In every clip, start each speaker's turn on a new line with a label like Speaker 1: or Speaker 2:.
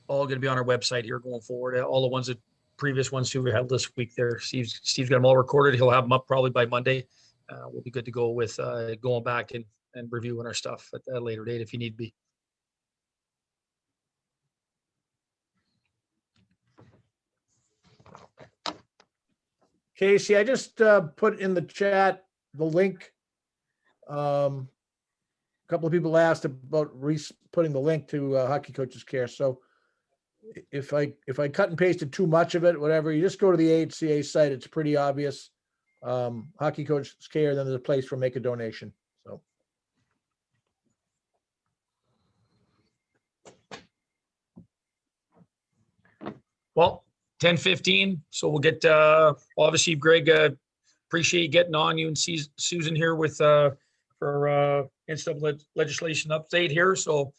Speaker 1: all going to be on our website here going forward. All the ones that previous ones too we had this week there. Steve's got them all recorded. He'll have them up probably by Monday. We'll be good to go with going back and reviewing our stuff at a later date if you need be.
Speaker 2: Casey, I just put in the chat the link. A couple of people asked about putting the link to Hockey Coaches Care. So if I cut and pasted too much of it, whatever, you just go to the AHCA site. It's pretty obvious. Hockey Coaches Care, then there's a place for make a donation. So.
Speaker 1: Well, 10:15. So we'll get, obviously, Greg, appreciate you getting on, you and Susan here with, for instant legislation update here. So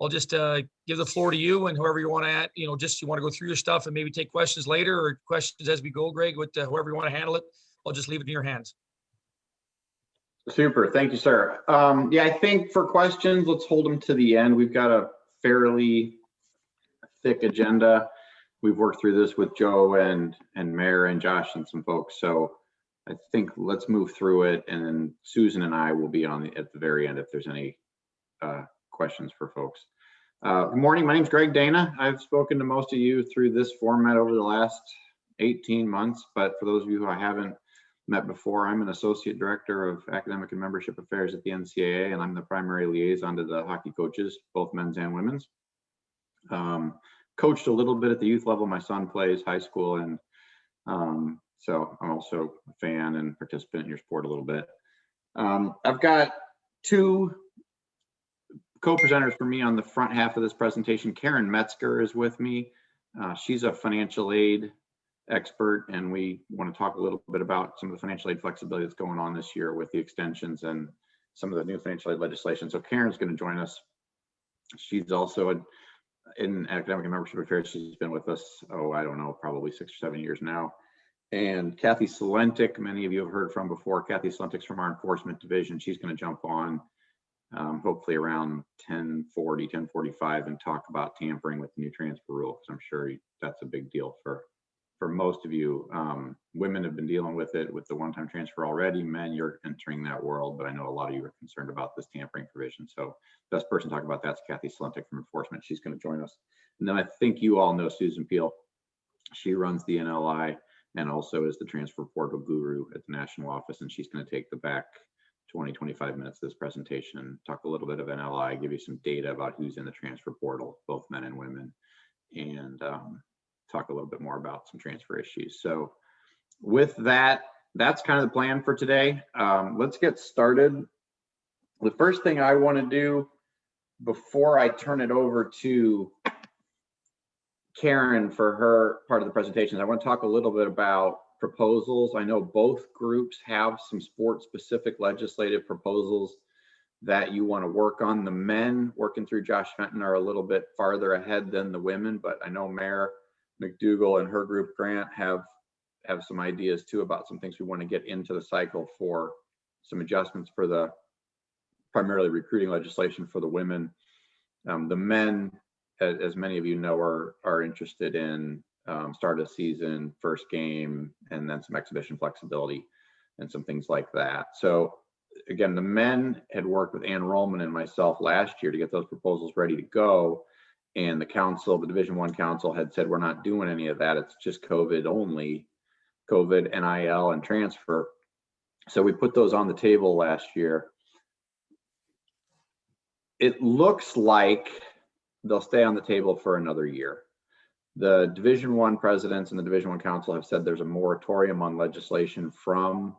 Speaker 1: I'll just give the floor to you and whoever you want to add, you want to go through your stuff and maybe take questions later or questions as we go, Greg, with whoever you want to handle it. I'll just leave it in your hands.
Speaker 3: Super. Thank you, sir. Yeah, I think for questions, let's hold them to the end. We've got a fairly thick agenda. We've worked through this with Joe and Mayor and Josh and some folks. So I think let's move through it, and then Susan and I will be on at the very end if there's any questions for folks. Good morning. My name is Greg Dana. I've spoken to most of you through this format over the last 18 months, but for those of you who I haven't met before, I'm an associate director of academic and membership affairs at the NCAA, and I'm the primary liaison to the hockey coaches, both men's and women's. Coached a little bit at the youth level. My son plays high school, and so I'm also a fan and participant in your sport a little bit. I've got two co-presenters for me on the front half of this presentation. Karen Metzger is with me. She's a financial aid expert, and we want to talk a little bit about some of the financial aid flexibility that's going on this year with the extensions and some of the new financial aid legislation. So Karen's going to join us. She's also in academic and membership affairs. She's been with us, I don't know, probably 6 or 7 years now. And Kathy Salentik, many of you have heard from before. Kathy Salentik's from our enforcement division. She's going to jump on hopefully around 10:40, 10:45 and talk about tampering with the new transfer rule, because I'm sure that's a big deal for most of you. Women have been dealing with it with the one-time transfer already. Men, you're entering that world, but I know a lot of you are concerned about this tampering provision. So best person to talk about that's Kathy Salentik from enforcement. She's going to join us. And then I think you all know Susan Peel. She runs the NLI and also is the transfer portal guru at the national office, and she's going to take the back 20-25 minutes of this presentation and talk a little bit of NLI, give you some data about who's in the transfer portal, both men and women, and talk a little bit more about some transfer issues. So with that, that's kind of the plan for today. Let's get started. The first thing I want to do before I turn it over to Karen for her part of the presentation, I want to talk a little bit about proposals. I know both groups have some sport-specific legislative proposals that you want to work on. The men working through Josh Fenton are a little bit farther ahead than the women, but I know Mayor McDougall and her group Grant have some ideas too about some things we want to get into the cycle for some adjustments for the primarily recruiting legislation for the women. The men, as many of you know, are interested in start of season, first game, and then some exhibition flexibility and some things like that. So again, the men had worked with Ann Rollman and myself last year to get those proposals ready to go. And the council, the Division I council, had said, we're not doing any of that. It's just COVID only, COVID, NIL, and transfer. So we put those on the table last year. It looks like they'll stay on the table for another year. The Division I presidents and the Division I council have said there's a moratorium on legislation from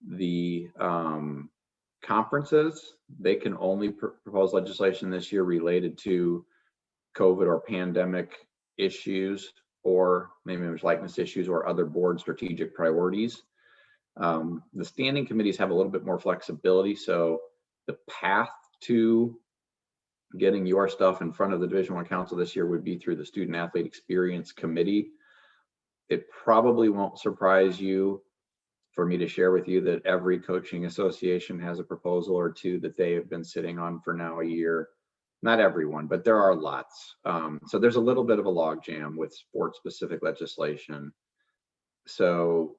Speaker 3: the conferences. They can only propose legislation this year related to COVID or pandemic issues, or maybe there's likeness issues or other board strategic priorities. The standing committees have a little bit more flexibility. So the path to getting your stuff in front of the Division I council this year would be through the Student Athlete Experience Committee. It probably won't surprise you for me to share with you that every coaching association has a proposal or two that they have been sitting on for now a year. not everyone, but there are lots. So there's a little bit of a logjam with sport-specific legislation. So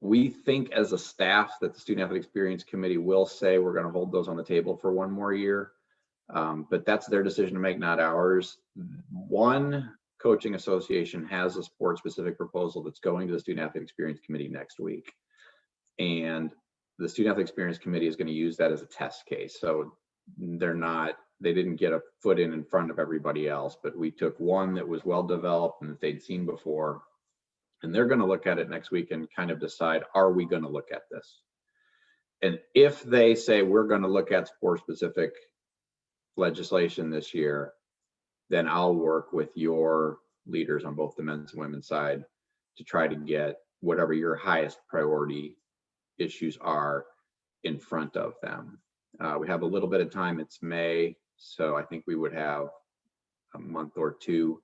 Speaker 3: we think as a staff that the Student Athlete Experience Committee will say we're going to hold those on the table for one more year. But that's their decision to make, not ours. One coaching association has a sport-specific proposal that's going to the Student Athlete Experience Committee next week. And the Student Athlete Experience Committee is going to use that as a test case. So they didn't get a foot in front of everybody else, but we took one that was well developed and that they'd seen before. And they're going to look at it next week and kind of decide, are we going to look at this? And if they say we're going to look at sport-specific legislation this year, then I'll work with your leaders on both the men's and women's side to try to get whatever your highest priority issues are in front of them. We have a little bit of time. It's May, so I think we would have a month or two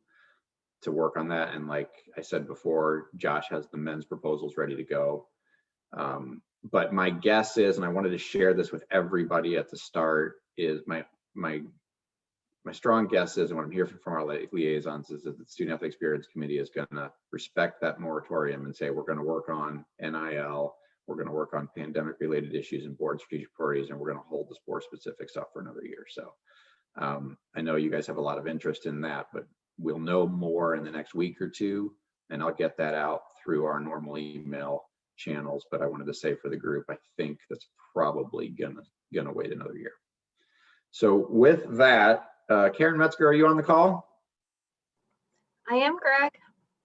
Speaker 3: to work on that. And like I said before, Josh has the men's proposals ready to go. But my guess is, and I wanted to share this with everybody at the start, is my strong guess is, and what I'm hearing from our liaisons, is that the Student Athlete Experience Committee is going to respect that moratorium and say, we're going to work on NIL, we're going to work on pandemic related issues and board strategic priorities, and we're going to hold the sport specific stuff for another year. So I know you guys have a lot of interest in that, but we'll know more in the next week or two, and I'll get that out through our normal email channels. But I wanted to say for the group, I think that's probably gonna wait another year. So with that, Karen Metzger, are you on the call?
Speaker 4: I am, Greg.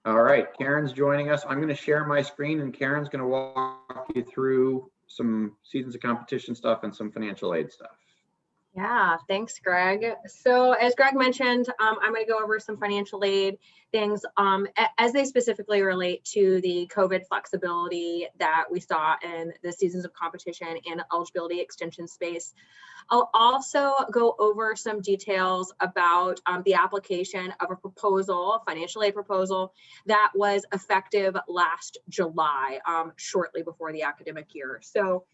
Speaker 3: All right, Karen's joining us. I'm going to share my screen, and Karen's going to walk you through some seasons of competition stuff and some financial aid stuff.
Speaker 4: Yeah, thanks, Greg. So as Greg mentioned, I'm going to go over some financial aid things as they specifically relate to the COVID flexibility that we saw in the seasons of competition and eligibility extension space. I'll also go over some details about the application of a proposal, a financial aid proposal that was effective last July, shortly before the academic year. So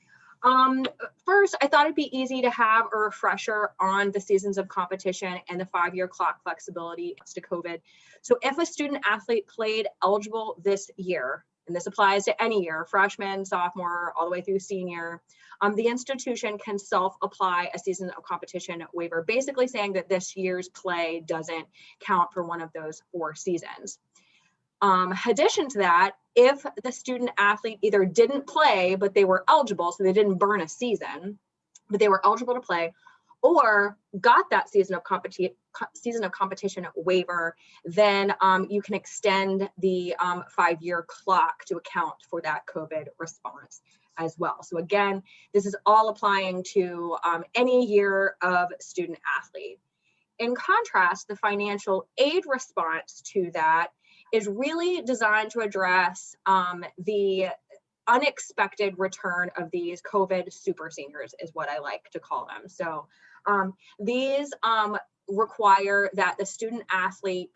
Speaker 4: first, I thought it'd be easy to have a refresher on the seasons of competition and the 5-year clock flexibility to COVID. So if a student athlete played eligible this year, and this applies to any year, freshman, sophomore, all the way through senior, the institution can self-apply a season of competition waiver, basically saying that this year's play doesn't count for one of those 4 seasons. Addition to that, if the student athlete either didn't play, but they were eligible, so they didn't burn a season, but they were eligible to play, or got that season of competition waiver, then you can extend the 5-year clock to account for that COVID response as well. So again, this is all applying to any year of student athlete. In contrast, the financial aid response to that is really designed to address the unexpected return of these COVID super seniors, is what I like to call them. So these require that the student athlete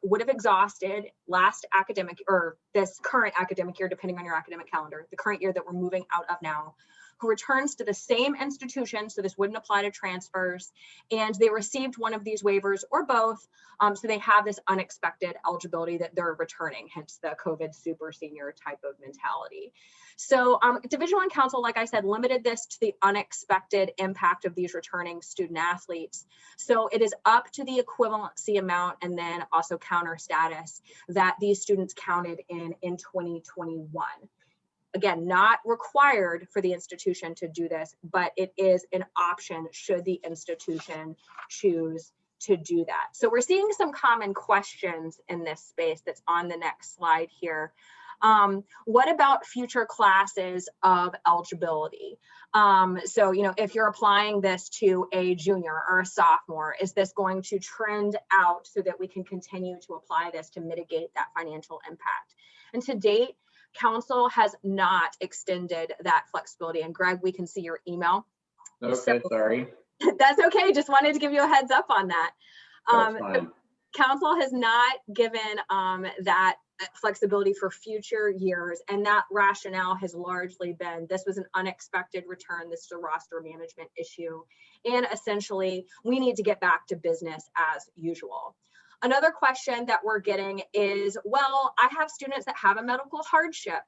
Speaker 4: would have exhausted last academic, or this current academic year, depending on your academic calendar, the current year that we're moving out of now, who returns to the same institution, so this wouldn't apply to transfers, and they received one of these waivers or both, so they have this unexpected eligibility that they're returning, hence the COVID super senior type of mentality. So Division I Council, like I said, limited this to the unexpected impact of these returning student athletes. So it is up to the equivalency amount and then also counter status that these students counted in 2021. Again, not required for the institution to do this, but it is an option should the institution choose to do that. So we're seeing some common questions in this space that's on the next slide here. What about future classes of eligibility? So, you know, if you're applying this to a junior or a sophomore, is this going to trend out so that we can continue to apply this to mitigate that financial impact? And to date, Council has not extended that flexibility. And Greg, we can see your email.
Speaker 3: Okay,
Speaker 4: so,
Speaker 3: sorry.
Speaker 4: That's okay. Just wanted to give you a heads up on that.
Speaker 3: That's fine.
Speaker 4: Council has not given that flexibility for future years. And that rationale has largely been, this was an unexpected return. This is a roster management issue. And essentially, we need to get back to business as usual. Another question that we're getting is, well, I have students that have a medical hardship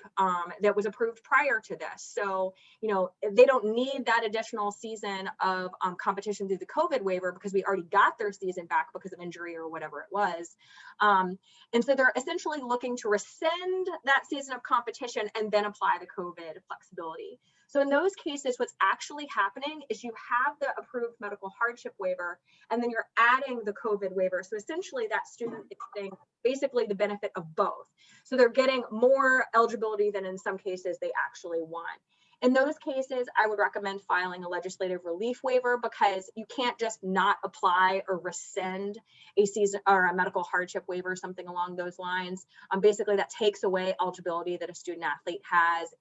Speaker 4: that was approved prior to this. So, you know, they don't need that additional season of competition through the COVID waiver because we already got their season back because of injury or whatever it was. And so they're essentially looking to rescind that season of competition and then apply the COVID flexibility. So in those cases, what's actually happening is you have the approved medical hardship waiver, and then you're adding the COVID waiver. So essentially that student is getting basically the benefit of both. So they're getting more eligibility than in some cases they actually want. In those cases, I would recommend filing a legislative relief waiver because you can't just not apply or rescind a season or a medical hardship waiver, something along those lines. Basically, that takes away eligibility that a student athlete has.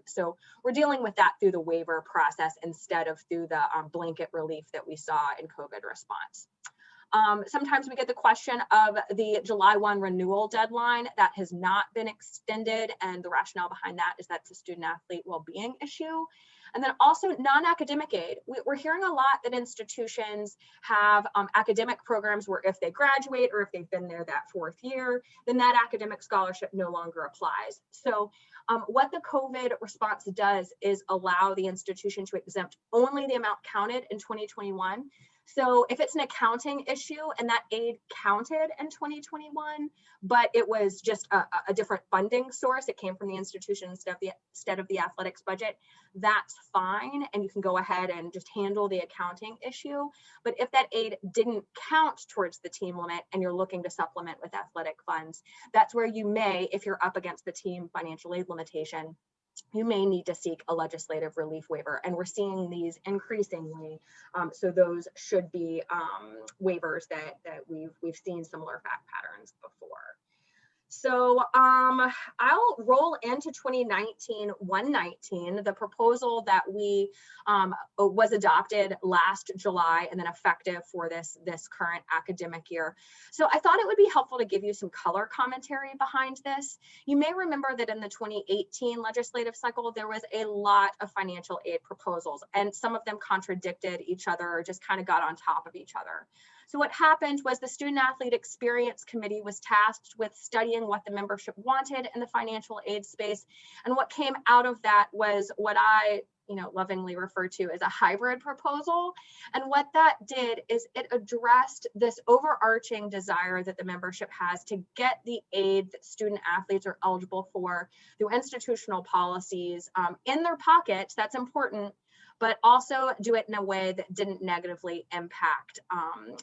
Speaker 4: So we're dealing with that through the waiver process instead of through the blanket relief that we saw in COVID response. Sometimes we get the question of the July 1 renewal deadline that has not been extended, and the rationale behind that is that's a student athlete well-being issue. And then also non-academic aid. We're hearing a lot that institutions have academic programs where if they graduate or if they've been there that 4th year, then that academic scholarship no longer applies. So what the COVID response does is allow the institution to exempt only the amount counted in 2021. So if it's an accounting issue and that aid counted in 2021, but it was just a different funding source, it came from the institution instead of the athletics budget, that's fine. And you can go ahead and just handle the accounting issue. But if that aid didn't count towards the team limit and you're looking to supplement with athletic funds, that's where you may, if you're up against the team financial aid limitation, you may need to seek a legislative relief waiver, and we're seeing these increasingly. So those should be waivers that we've seen similar fact patterns before. So I'll roll into 2019-119, the proposal that we was adopted last July and then effective for this current academic year. So I thought it would be helpful to give you some color commentary behind this. You may remember that in the 2018 legislative cycle, there was a lot of financial aid proposals, and some of them contradicted each other or just kind of got on top of each other. So what happened was the Student Athlete Experience Committee was tasked with studying what the membership wanted in the financial aid space. And what came out of that was what I lovingly refer to as a hybrid proposal. And what that did is it addressed this overarching desire that the membership has to get the aid that student athletes are eligible for through institutional policies in their pocket. That's important, but also do it in a way that didn't negatively impact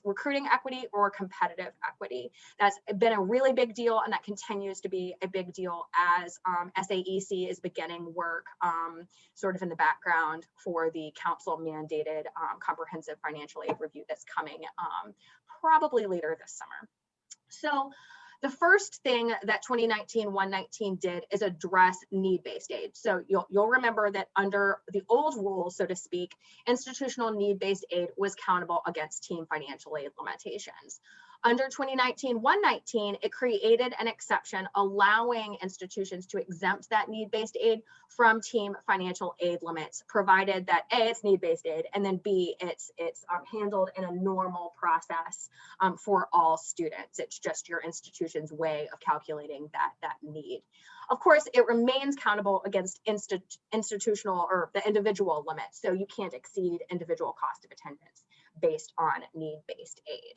Speaker 4: recruiting equity or competitive equity. That's been a really big deal, and that continues to be a big deal as SAEC is beginning work sort of in the background for the council mandated comprehensive financial aid review that's coming probably later this summer. So the first thing that 2019-119 did is address need-based aid. So you'll remember that under the old rules, so to speak, institutional need-based aid was countable against team financial aid limitations. Under 2019-119, it created an exception allowing institutions to exempt that need-based aid from team financial aid limits, provided that A, it's need-based aid, and then B, it's handled in a normal process for all students. It's just your institution's way of calculating that need. Of course, it remains countable against institutional or the individual limits, so you can't exceed individual cost of attendance based on need-based aid.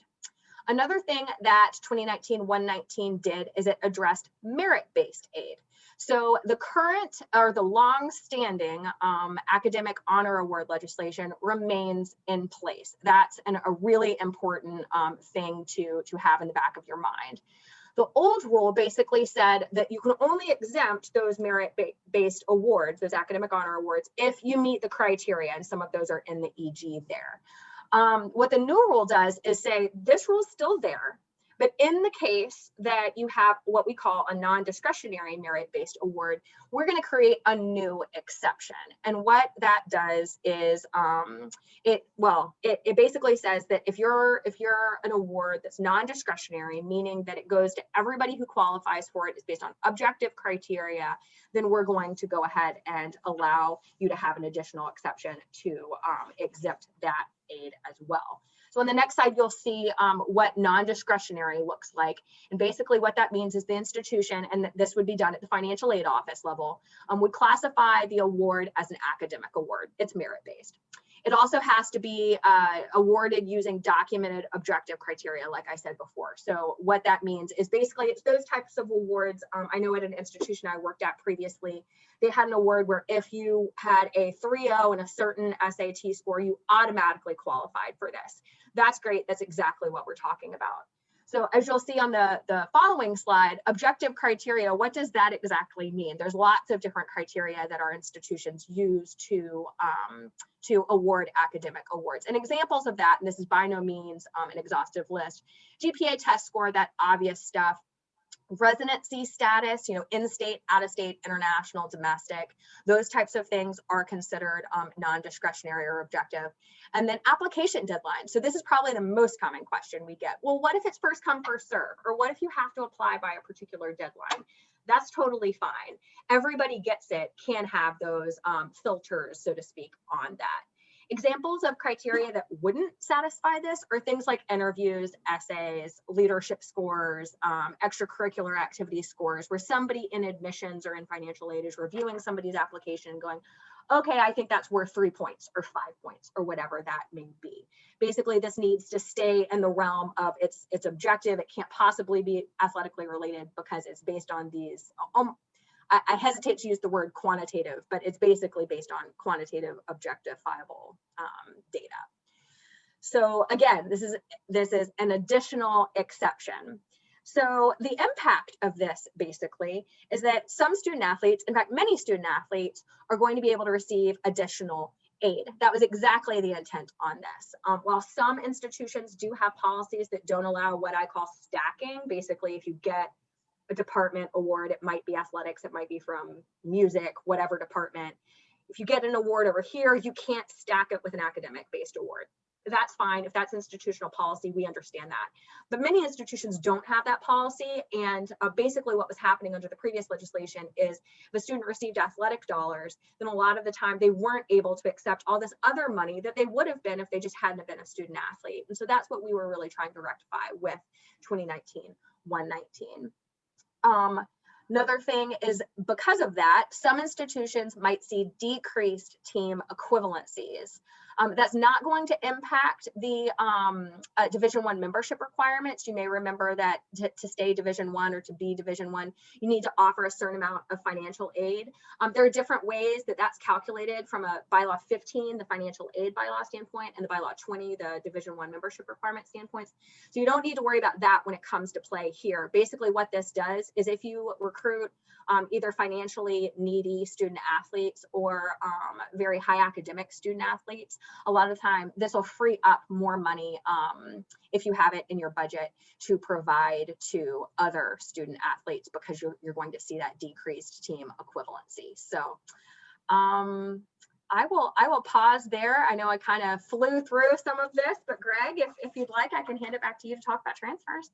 Speaker 4: Another thing that 2019-119 did is it addressed merit-based aid. So the current or the long-standing academic honor award legislation remains in place. That's a really important thing to have in the back of your mind. The old rule basically said that you can only exempt those merit-based awards, those academic honor awards, if you meet the criteria, and some of those are in the EG there. What the new rule does is say this rule's still there, But in the case that you have what we call a non-discretionary merit-based award, we're going to create a new exception. And what that does is it basically says that if you're an award that's non-discretionary, meaning that it goes to everybody who qualifies for it, is based on objective criteria, then we're going to go ahead and allow you to have an additional exception to exempt that aid as well. So on the next slide, you'll see what non-discretionary looks like. And basically what that means is the institution, and this would be done at the financial aid office level, would classify the award as an academic award. It's merit-based. It also has to be awarded using documented objective criteria, like I said before. So what that means is basically it's those types of awards. I know at an institution I worked at previously, they had an award where if you had a 3.0 and a certain SAT score, you automatically qualified for this. That's great. That's exactly what we're talking about. So as you'll see on the following slide, objective criteria, what does that exactly mean? There's lots of different criteria that our institutions use to award academic awards. And examples of that, and this is by no means an exhaustive list, GPA test score, that obvious stuff, residency status, in-state, out-of-state, international, domestic, those types of things are considered non-discretionary or objective. And then application deadline. So this is probably the most common question we get. Well, what if it's first come, first serve? Or what if you have to apply by a particular deadline? That's totally fine. Everybody gets it, can have those filters, so to speak, on that. Examples of criteria that wouldn't satisfy this are things like interviews, essays, leadership scores, extracurricular activity scores, where somebody in admissions or in financial aid is reviewing somebody's application and going, okay, I think that's worth 3 points or 5 points or whatever that may be. Basically, this needs to stay in the realm of it's objective. It can't possibly be athletically related because it's based on these I hesitate to use the word quantitative, but it's basically based on quantitative, objectifiable data. So again, this is an additional exception. So the impact of this basically is that some student athletes, in fact, many student athletes, are going to be able to receive additional aid. That was exactly the intent on this. While some institutions do have policies that don't allow what I call stacking, basically if you get a department award, it might be athletics, it might be from music, whatever department. If you get an award over here, you can't stack it with an academic based award. That's fine. If that's institutional policy, we understand that. But many institutions don't have that policy. And basically what was happening under the previous legislation is if a student received athletic dollars, then a lot of the time they weren't able to accept all this other money that they would have been if they just hadn't been a student athlete. And so that's what we were really trying to rectify with 2019-119. Another thing is because of that, some institutions might see decreased team equivalencies. That's not going to impact the Division I membership requirements. You may remember that to stay Division I or to be Division I, you need to offer a certain amount of financial aid. There are different ways that that's calculated from a bylaw 15, the financial aid bylaw standpoint, and the bylaw 20, the Division I membership requirement standpoints. So you don't need to worry about that when it comes to play here. Basically what this does is if you recruit either financially needy student athletes or very high academic student athletes, a lot of the time this will free up more money if you have it in your budget to provide to other student athletes because you're going to see that decreased team equivalency. So I will pause there. I know I kind of flew through some of this, but Greg, if you'd like, I can hand it back to you to talk about transfers.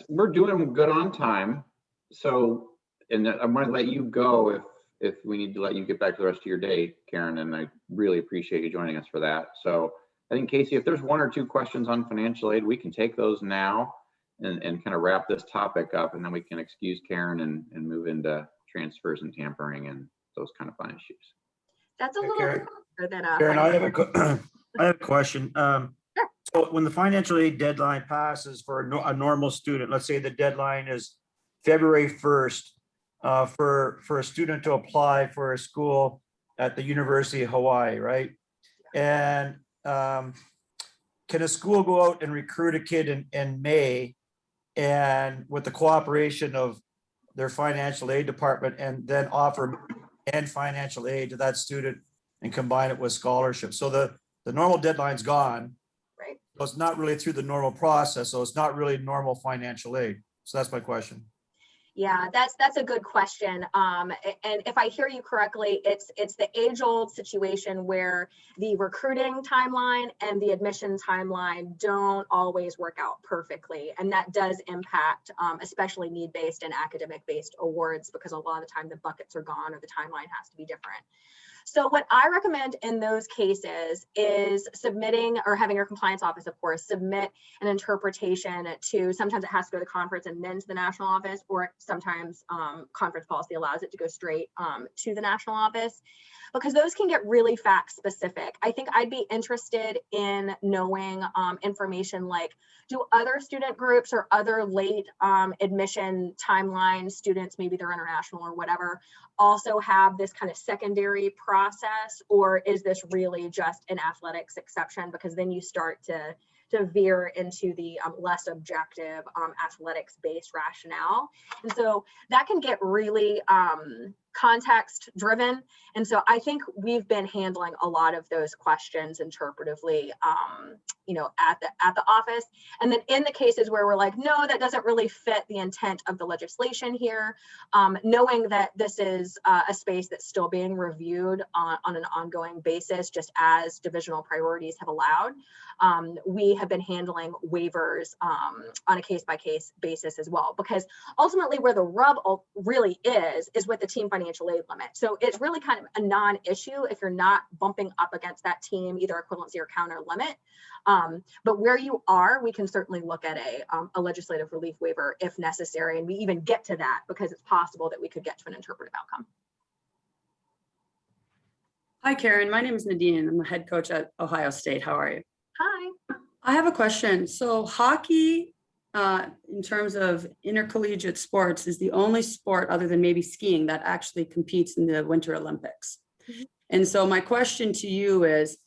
Speaker 3: We're doing good on time. So, and I'm going to let you go if we need to let you get back to the rest of your day, Karen, and I really appreciate you joining us for that. So I think, Casey, if there's 1 or 2 questions on financial aid, we can take those now and kind of wrap this topic up, and then we can excuse Karen and move into transfers and tampering and those kind of fun issues.
Speaker 4: That's a little bit longer than
Speaker 5: Karen, I have a question. So when the financial aid deadline passes for a normal student, let's say the deadline is February 1st, for a student to apply for a school at the University of Hawaii, right? And can a school go out and recruit a kid in May and with the cooperation of their financial aid department and then offer financial aid to that student and combine it with scholarship? So the normal deadline's gone.
Speaker 4: Right.
Speaker 5: So it's not really through the normal process, so it's not really normal financial aid. So that's my question.
Speaker 4: Yeah, that's a good question. And if I hear you correctly, it's the age-old situation where the recruiting timeline and the admission timeline don't always work out perfectly, and that does impact, especially need-based and academic-based awards, because a lot of the time the buckets are gone or the timeline has to be different. So what I recommend in those cases is submitting, or having your compliance office, of course, submit an interpretation to, sometimes it has to go to conference and then to the national office, or sometimes conference policy allows it to go straight to the national office, because those can get really fact specific. I think I'd be interested in knowing information like, do other student groups or other late admission timeline students, maybe they're international or whatever, also have this kind of secondary process, or is this really just an athletics exception? Because then you start to veer into the less objective athletics based rationale. And so that can get really context driven. And so I think we've been handling a lot of those questions interpretively, at the office. And then in the cases where we're like, no, that doesn't really fit the intent of the legislation here, knowing that this is a space that's still being reviewed on an ongoing basis, just as divisional priorities have allowed, we have been handling waivers on a case-by-case basis as well, because ultimately where the rub really is with the team financial aid limit. So it's really kind of a non-issue if you're not bumping up against that team, either equivalency or counter limit. But where you are, we can certainly look at a legislative relief waiver if necessary. And we even get to that because it's possible that we could get to an interpretive outcome.
Speaker 6: Hi, Karen. My name is Nadine. I'm the head coach at Ohio State. How are you?
Speaker 4: Hi.
Speaker 6: I have a question. So hockey, in terms of intercollegiate sports, is the only sport other than maybe skiing that actually competes in the Winter Olympics.
Speaker 4: Mhm.
Speaker 6: And so my question to you is,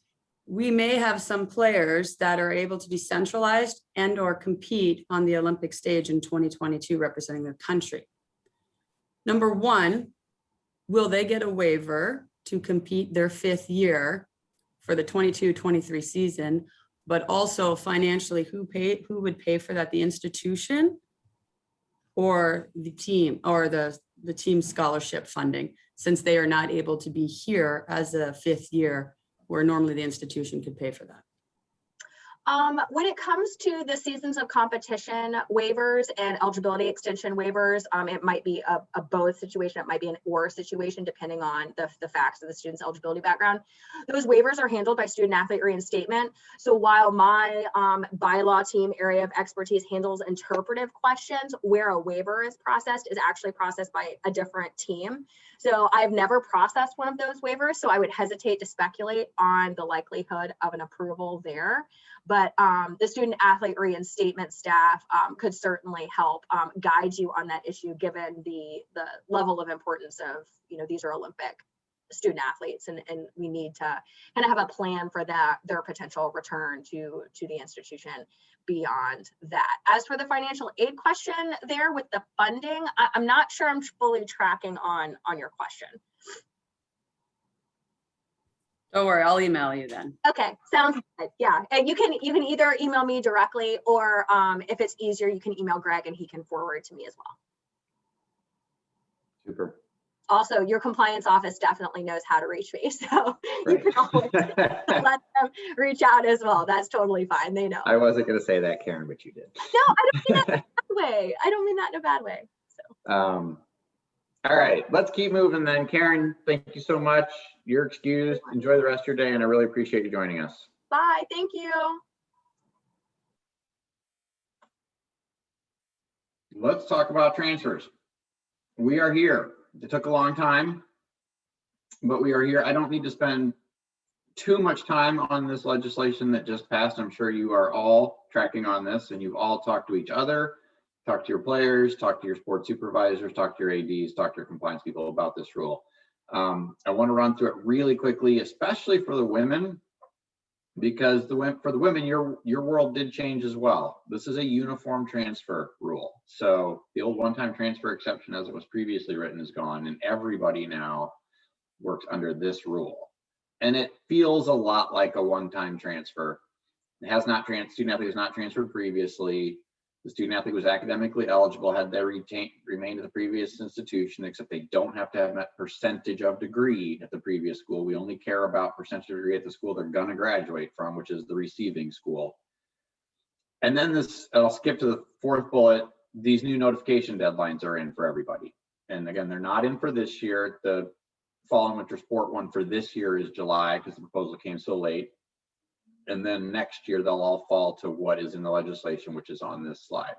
Speaker 6: we may have some players that are able to be centralized and or compete on the Olympic stage in 2022 representing their country. Number one, will they get a waiver to compete their 5th year for the 22-23 season? But also financially, who would pay for that? The institution or the team, or the team scholarship funding, since they are not able to be here as a 5th year, where normally the institution could pay for that?
Speaker 4: When it comes to the seasons of competition waivers and eligibility extension waivers, it might be a both situation. It might be an or situation, depending on the facts of the student's eligibility background. Those waivers are handled by student athlete reinstatement. So while my bylaw team area of expertise handles interpretive questions, where a waiver is actually processed by a different team. So I've never processed one of those waivers, so I would hesitate to speculate on the likelihood of an approval there. But the student athlete reinstatement staff could certainly help guide you on that issue, given the level of importance of, these are Olympic student athletes, and we need to kind of have a plan for their potential return to the institution beyond that. As for the financial aid question there with the funding, I'm not sure I'm fully tracking on your question.
Speaker 6: Don't worry, I'll email you then.
Speaker 4: Okay, sounds good. Yeah, and you can either email me directly, or if it's easier, you can email Greg and he can forward to me as well.
Speaker 3: Super.
Speaker 4: Also, your compliance office definitely knows how to reach me, so you can always let them reach out as well. That's totally fine. They know.
Speaker 3: I wasn't going to say that, Karen, but you did.
Speaker 4: No, I don't mean that in a bad way. I don't mean that in a bad way. So.
Speaker 3: All right, let's keep moving then. Karen, thank you so much. You're excused. Enjoy the rest of your day, and I really appreciate you joining us.
Speaker 4: Bye. Thank you.
Speaker 3: Let's talk about transfers. We are here. It took a long time, but we are here. I don't need to spend too much time on this legislation that just passed. I'm sure you are all tracking on this, and you've all talked to each other, talked to your players, talked to your sports supervisors, talked to your ADs, talked to your compliance people about this rule. I want to run through it really quickly, especially for the women, because for the women, your world did change as well. This is a uniform transfer rule. So the old one-time transfer exception, as it was previously written, is gone, and everybody now works under this rule. And it feels a lot like a one-time transfer. student athlete has not transferred previously. The student athlete was academically eligible had they remained at the previous institution, except they don't have to have met percentage of degree at the previous school. We only care about percentage of degree at the school they're gonna graduate from, which is the receiving school. And then I'll skip to the fourth bullet. These new notification deadlines are in for everybody. And again, they're not in for this year. The fall and winter sport one for this year is July because the proposal came so late. And then next year, they'll all fall to what is in the legislation, which is on this slide.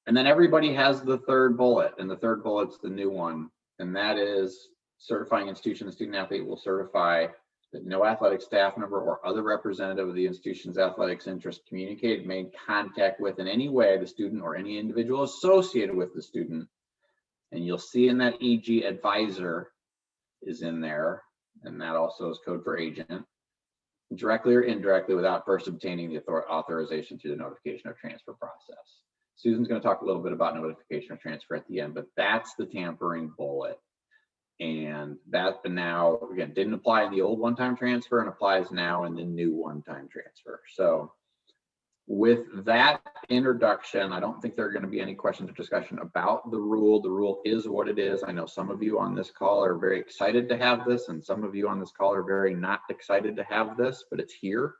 Speaker 3: And then everybody has the third bullet, and the third bullet's the new one. And that is certifying institution, the student athlete will certify that no athletic staff member or other representative of the institution's athletics interest communicated, made contact with in any way the student or any individual associated with the student. And you'll see in that EG advisor is in there, and that also is code for agent, directly or indirectly without first obtaining the authorization through the notification of transfer process. Susan's going to talk a little bit about notification of transfer at the end, but that's the tampering bullet. And that now, again, didn't apply in the old one-time transfer and applies now in the new one-time transfer. So with that introduction, I don't think there are going to be any questions or discussion about the rule. The rule is what it is. I know some of you on this call are very excited to have this, and some of you on this call are very not excited to have this, but it's here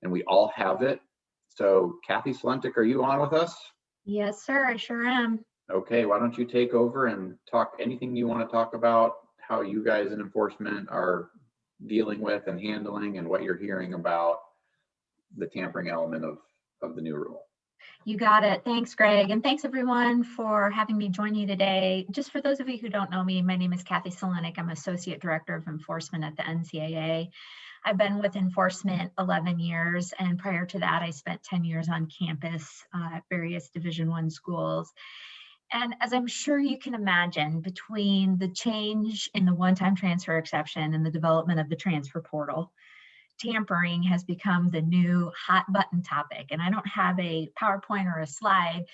Speaker 3: and we all have it. So Kathy Slentik, are you on with us?
Speaker 7: Yes, sir, I sure am.
Speaker 3: Okay, why don't you take over and talk anything you want to talk about, how you guys in enforcement are dealing with and handling, and what you're hearing about the tampering element of the new rule.
Speaker 7: You got it. Thanks, Greg. And thanks everyone for having me join you today. Just for those of you who don't know me, my name is Kathy Selenik. I'm Associate Director of Enforcement at the NCAA. I've been with enforcement 11 years, and prior to that, I spent 10 years on campus at various Division I schools. And as I'm sure you can imagine, between the change in the one-time transfer exception and the development of the transfer portal, tampering has become the new hot button topic. And I don't have a PowerPoint or a slide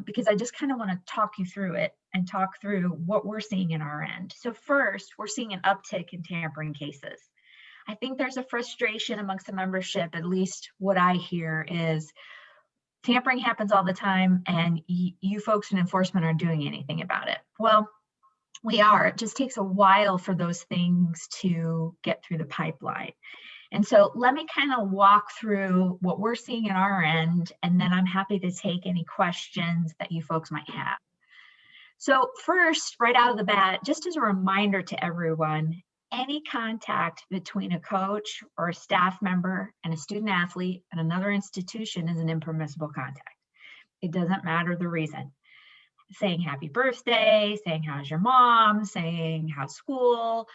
Speaker 7: because I just kind of want to talk you through it and talk through what we're seeing in our end. So first, we're seeing an uptick in tampering cases. I think there's a frustration amongst the membership, at least what I hear is tampering happens all the time and you folks in enforcement aren't doing anything about it. Well, we are. It just takes a while for those things to get through the pipeline. And so let me kind of walk through what we're seeing in our end, and then I'm happy to take any questions that you folks might have. So first, right out of the bat, just as a reminder to everyone, any contact between a coach or a staff member and a student athlete at another institution is an impermissible contact. It doesn't matter the reason. Saying happy birthday, saying how's your mom, saying how's school,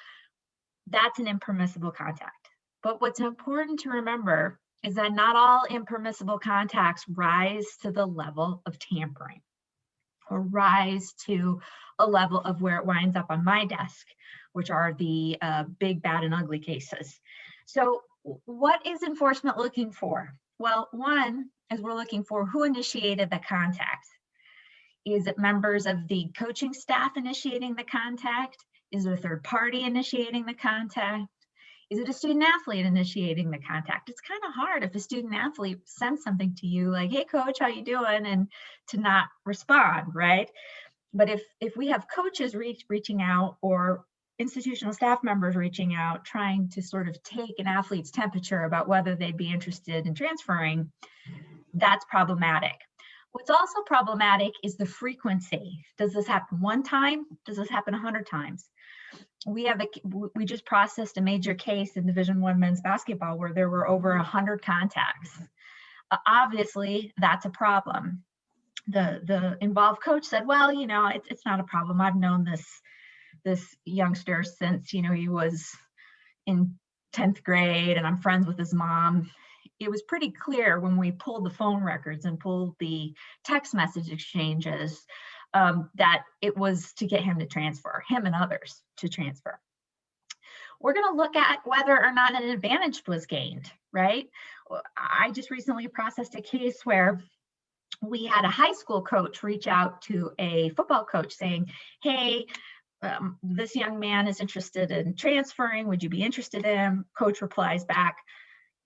Speaker 7: that's an impermissible contact. But what's important to remember is that not all impermissible contacts rise to the level of tampering or rise to a level of where it winds up on my desk, which are the big, bad, and ugly cases. So what is enforcement looking for? Well, one is we're looking for who initiated the contact. Is it members of the coaching staff initiating the contact? Is it a third party initiating the contact? Is it a student athlete initiating the contact? It's kind of hard if a student athlete sends something to you like, hey coach, how you doing? And to not respond, right? But if we have coaches reaching out or institutional staff members reaching out, trying to sort of take an athlete's temperature about whether they'd be interested in transferring, that's problematic. What's also problematic is the frequency. Does this happen one time? Does this happen 100 times? We just processed a major case in Division I men's basketball where there were over 100 contacts. Obviously, that's a problem. The involved coach said, well, you know, it's not a problem. I've known this youngster since, you know, he was in 10th grade and I'm friends with his mom. It was pretty clear when we pulled the phone records and pulled the text message exchanges that it was to get him to transfer, him and others to transfer. We're going to look at whether or not an advantage was gained, right? I just recently processed a case where we had a high school coach reach out to a football coach saying, hey, this young man is interested in transferring. Would you be interested in him? Coach replies back,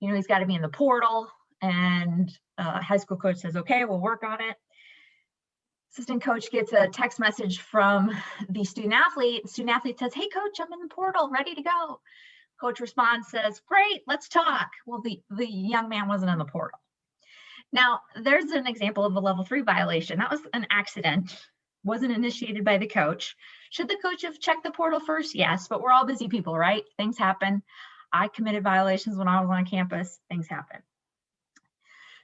Speaker 7: he's got to be in the portal, and high school coach says, okay, we'll work on it. Assistant coach gets a text message from the student athlete. The student athlete says, hey coach, I'm in the portal, ready to go. Coach responds, says, great, let's talk. Well, the young man wasn't in the portal. Now, there's an example of a level 3 violation. That was an accident, wasn't initiated by the coach. Should the coach have checked the portal first? Yes, but we're all busy people, right? Things happen. I committed violations when I was on campus, things happen.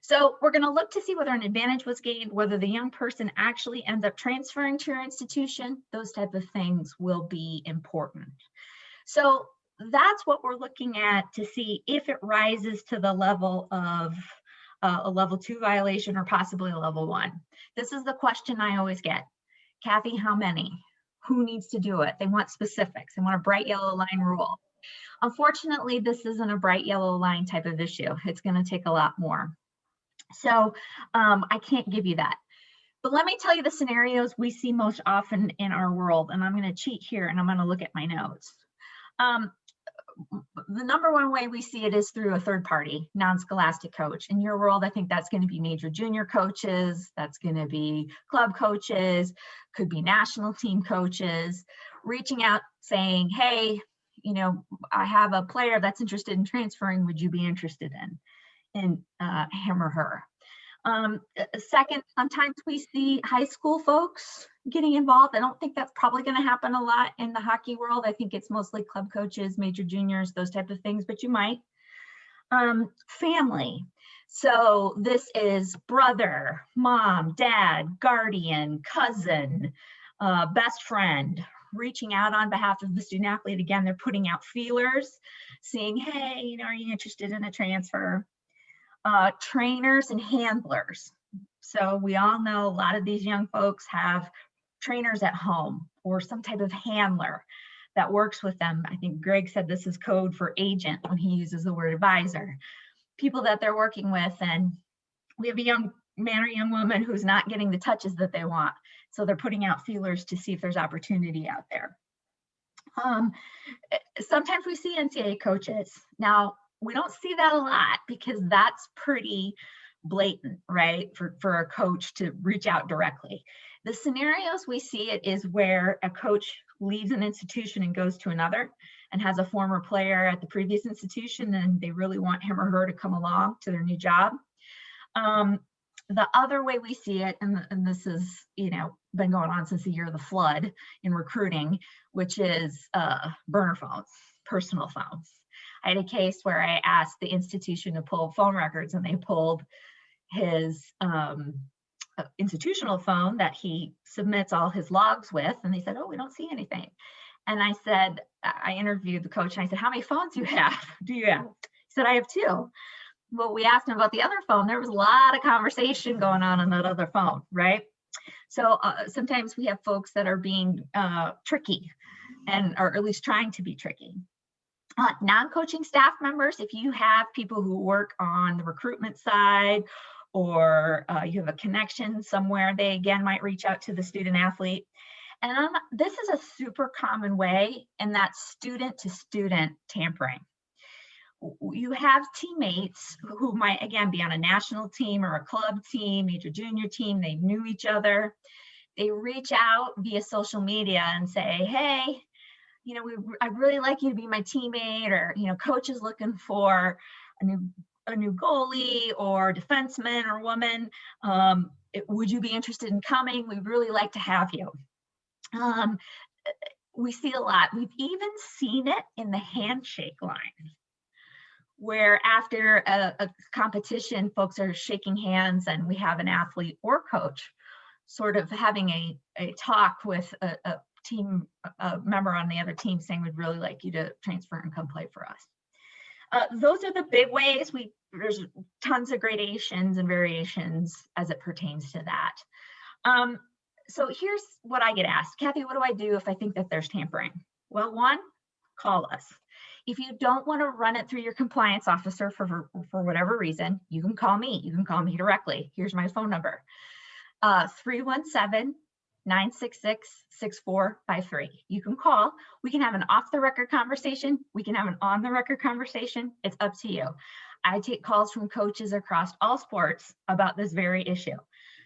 Speaker 7: So we're going to look to see whether an advantage was gained, whether the young person actually ends up transferring to your institution. Those type of things will be important. So that's what we're looking at to see if it rises to the level of a level 2 violation or possibly a level 1. This is the question I always get. Kathy, how many? Who needs to do it? They want specifics. They want a bright yellow line rule. Unfortunately, this isn't a bright yellow line type of issue. It's going to take a lot more. So I can't give you that. But let me tell you the scenarios we see most often in our world. And I'm going to cheat here and I'm going to look at my notes. The number one way we see it is through a third party, non-scholastic coach. In your world, I think that's going to be major junior coaches. That's going to be club coaches, could be national team coaches, reaching out saying, hey, I have a player that's interested in transferring. Would you be interested in him or her? Second, sometimes we see high school folks getting involved. I don't think that's probably going to happen a lot in the hockey world. I think it's mostly club coaches, major juniors, those type of things, but you might. Family. So this is brother, mom, dad, guardian, cousin, best friend, reaching out on behalf of the student athlete. Again, they're putting out feelers, saying, hey, are you interested in a transfer? Trainers and handlers. So we all know a lot of these young folks have trainers at home or some type of handler that works with them. I think Greg said this is code for agent when he uses the word advisor. People that they're working with, and we have a young man or young woman who's not getting the touches that they want. So they're putting out feelers to see if there's opportunity out there. Sometimes we see NCAA coaches. Now, we don't see that a lot because that's pretty blatant, right? For a coach to reach out directly. The scenarios we see it is where a coach leaves an institution and goes to another and has a former player at the previous institution and they really want him or her to come along to their new job. The other way we see it, and this is, been going on since the year of the flood in recruiting, which is burner phones, personal phones. I had a case where I asked the institution to pull phone records and they pulled his institutional phone that he submits all his logs with. And they said, oh, we don't see anything. And I said, I interviewed the coach and I said, how many phones do you have? He said, I have 2. Well, we asked him about the other phone. There was a lot of conversation going on that other phone, right? So sometimes we have folks that are being tricky or at least trying to be tricky. Non-coaching staff members, if you have people who work on the recruitment side or you have a connection somewhere, they again might reach out to the student athlete. And this is a super common way, and that's student to student tampering. You have teammates who might again be on a national team or a club team, major junior team, they knew each other. They reach out via social media and say, hey, I'd really like you to be my teammate, or, coach is looking for a new goalie or defenseman or woman. Would you be interested in coming? We'd really like to have you. We see a lot. We've even seen it in the handshake line, where after a competition, folks are shaking hands and we have an athlete or coach sort of having a talk with a team member on the other team saying, we'd really like you to transfer and come play for us. Those are the big ways. There's tons of gradations and variations as it pertains to that. So here's what I get asked. Kathy, what do I do if I think that there's tampering? Well, one, call us. If you don't want to run it through your compliance officer for whatever reason, you can call me. You can call me directly. Here's my phone number, 317-989-5800. 966-6453. You can call. We can have an off the record conversation. We can have an on the record conversation. It's up to you. I take calls from coaches across all sports about this very issue.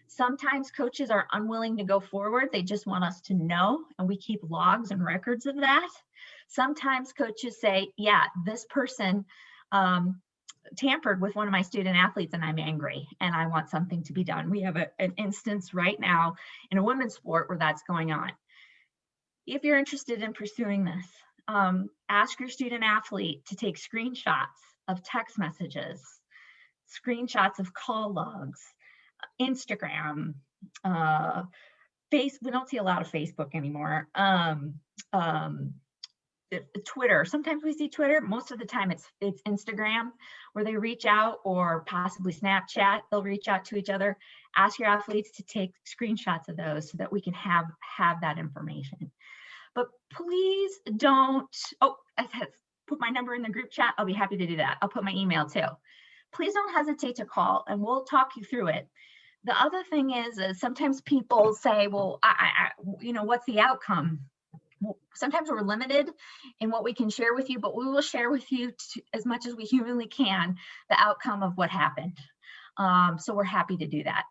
Speaker 7: Sometimes coaches are unwilling to go forward. They just want us to know, and we keep logs and records of that. Sometimes coaches say, yeah, this person tampered with one of my student athletes and I'm angry and I want something to be done. We have an instance right now in a women's sport where that's going on. If you're interested in pursuing this, ask your student athlete to take screenshots of text messages, screenshots of call logs, Instagram, we don't see a lot of Facebook anymore. Twitter, sometimes we see Twitter. Most of the time it's Instagram where they reach out, or possibly Snapchat. They'll reach out to each other. Ask your athletes to take screenshots of those so that we can have that information. But please don't, I said, put my number in the group chat. I'll be happy to do that. I'll put my email too. Please don't hesitate to call and we'll talk you through it. The other thing is sometimes people say, well, what's the outcome? Well, sometimes we're limited in what we can share with you, but we will share with you as much as we humanly can the outcome of what happened. So we're happy to do that.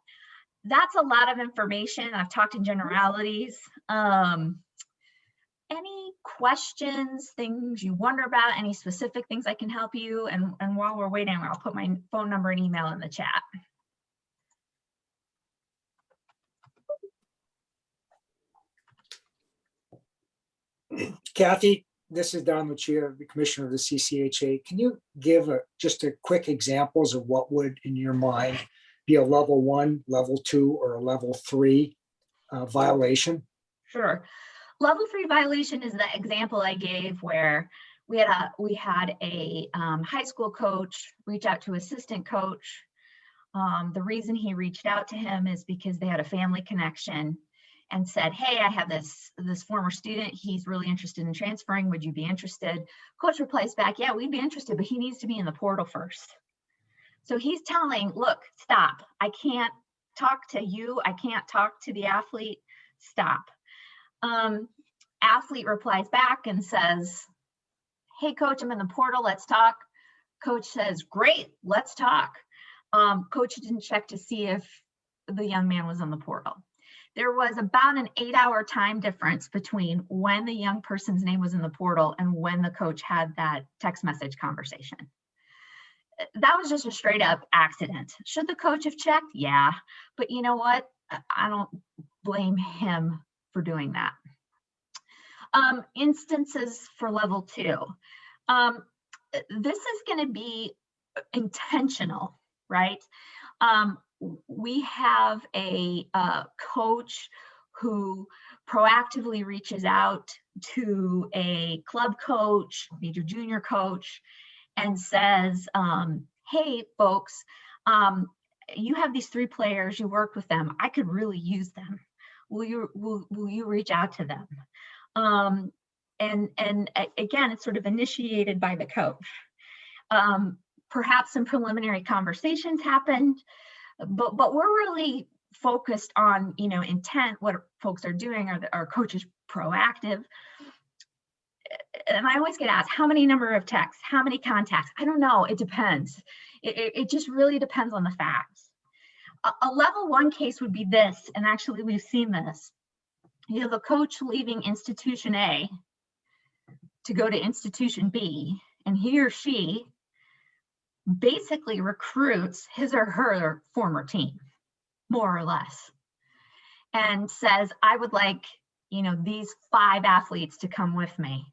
Speaker 7: That's a lot of information. I've talked in generalities. Any questions, things you wonder about, any specific things I can help you? And while we're waiting, I'll put my phone number and email in the chat.
Speaker 8: Kathy, this is Don Lucia, the Commissioner of the CCHA. Can you give just a quick examples of what would, in your mind, be a level 1, level 2, or a level 3 violation?
Speaker 7: Sure. Level 3 violation is the example I gave where we had a high school coach reach out to assistant coach. The reason he reached out to him is because they had a family connection and said, hey, I have this former student. He's really interested in transferring. Would you be interested? Coach replies back, yeah, we'd be interested, but he needs to be in the portal first. So he's telling, look, stop. I can't talk to you. I can't talk to the athlete. Stop. Athlete replies back and says, hey, coach, I'm in the portal. Let's talk. Coach says, great, let's talk. Coach didn't check to see if the young man was in the portal. There was about an 8-hour time difference between when the young person's name was in the portal and when the coach had that text message conversation. That was just a straight up accident. Should the coach have checked? Yeah, but you know what? I don't blame him for doing that. Instances for level 2. This is going to be intentional, right? We have a coach who proactively reaches out to a club coach, major junior coach, and says, hey, folks, you have these 3 players, you work with them. I could really use them. Will you reach out to them? And again, it's sort of initiated by the coach. Perhaps some preliminary conversations happened, but we're really focused on, intent, what folks are doing. Are coaches proactive? And I always get asked, how many number of texts, how many contacts? I don't know, it depends. It just really depends on the facts. A level 1 case would be this, and actually we've seen this. You have a coach leaving institution A to go to institution B, and he or she basically recruits his or her former team, more or less, and says, I would like, these 5 athletes to come with me.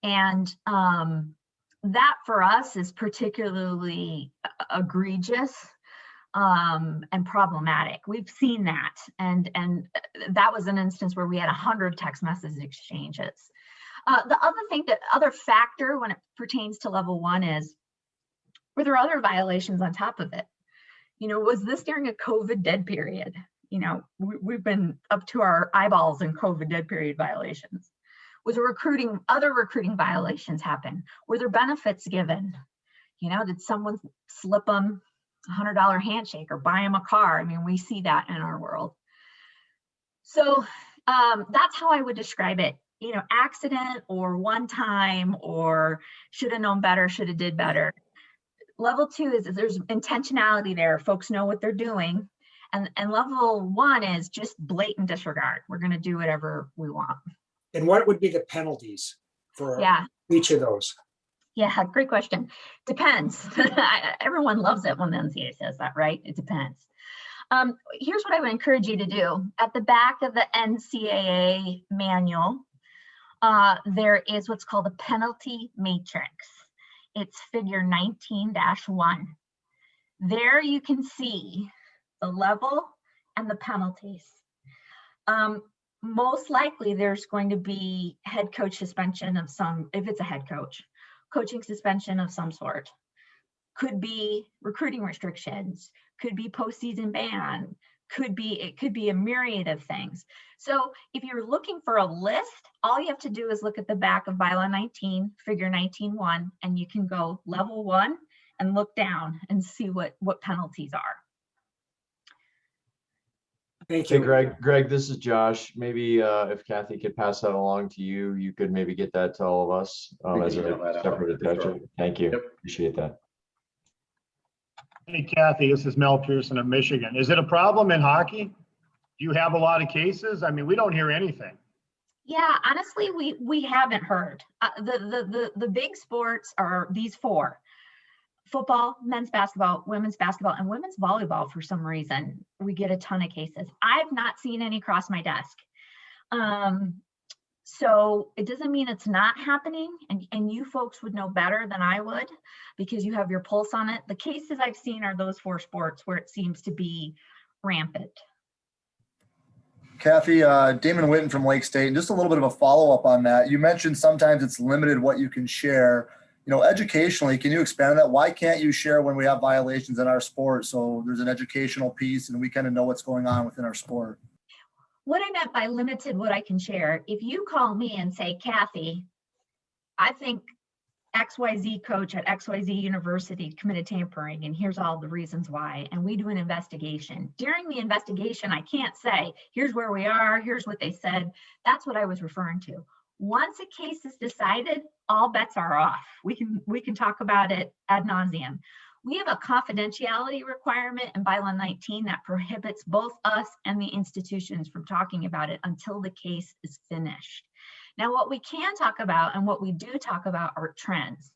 Speaker 7: And that for us is particularly egregious and problematic. We've seen that. And that was an instance where we had 100 text message exchanges. The other factor when it pertains to level 1 is, were there other violations on top of it? Was this during a COVID dead period? We've been up to our eyeballs in COVID dead period violations. Was other recruiting violations happen? Were there benefits given? Did someone slip them $100 handshake or buy them a car? I mean, we see that in our world. So that's how I would describe it. You know, accident or one time or should have known better, should have did better. Level 2 is there's intentionality there. Folks know what they're doing. And level 1 is just blatant disregard. We're going to do whatever we want.
Speaker 8: And what would be the penalties for
Speaker 7: Yeah.
Speaker 8: each of those?
Speaker 7: Yeah, great question. Depends. Everyone loves it when the NCAA says that, right? It depends. Here's what I would encourage you to do. At the back of the NCAA manual, there is what's called a penalty matrix. It's figure 19-1. There you can see the level and the penalties. Most likely there's going to be head coach suspension of some, if it's a head coach, coaching suspension of some sort. Could be recruiting restrictions, could be postseason ban, it could be a myriad of things. So if you're looking for a list, all you have to do is look at the back of bylaw 19, figure 19-1, and you can go level 1 and look down and see what penalties are.
Speaker 8: Thank
Speaker 9: Hey,
Speaker 8: you.
Speaker 9: Greg, this is Josh. Maybe if Kathy could pass that along to you, you could maybe get that to all of us
Speaker 3: We
Speaker 9: as
Speaker 3: can
Speaker 9: a
Speaker 3: email that out,
Speaker 9: separate
Speaker 3: for sure.
Speaker 9: attachment. Thank you.
Speaker 3: Yep.
Speaker 9: Appreciate that.
Speaker 10: Hey Kathy, this is Mel Pearson of Michigan. Is it a problem in hockey? Do you have a lot of cases? I mean, we don't hear anything.
Speaker 7: Yeah, honestly, we haven't heard. The big sports are these 4: football, men's basketball, women's basketball, and women's volleyball. For some reason, we get a ton of cases. I've not seen any cross my desk. So it doesn't mean it's not happening, and you folks would know better than I would because you have your pulse on it. The cases I've seen are those 4 sports where it seems to be rampant.
Speaker 11: Kathy, Damon Witten from Lake State, and just a little bit of a follow-up on that. You mentioned sometimes it's limited what you can share. You know, educationally, can you expand on that? Why can't you share when we have violations in our sport? So there's an educational piece and we kind of know what's going on within our sport.
Speaker 7: What I meant by limited what I can share, if you call me and say, Kathy, I think XYZ coach at XYZ University committed tampering, and here's all the reasons why, and we do an investigation. During the investigation, I can't say, here's where we are, here's what they said. That's what I was referring to. Once a case is decided, all bets are off. We can talk about it ad nauseum. We have a confidentiality requirement in bylaw 19 that prohibits both us and the institutions from talking about it until the case is finished. Now, what we can talk about and what we do talk about are trends.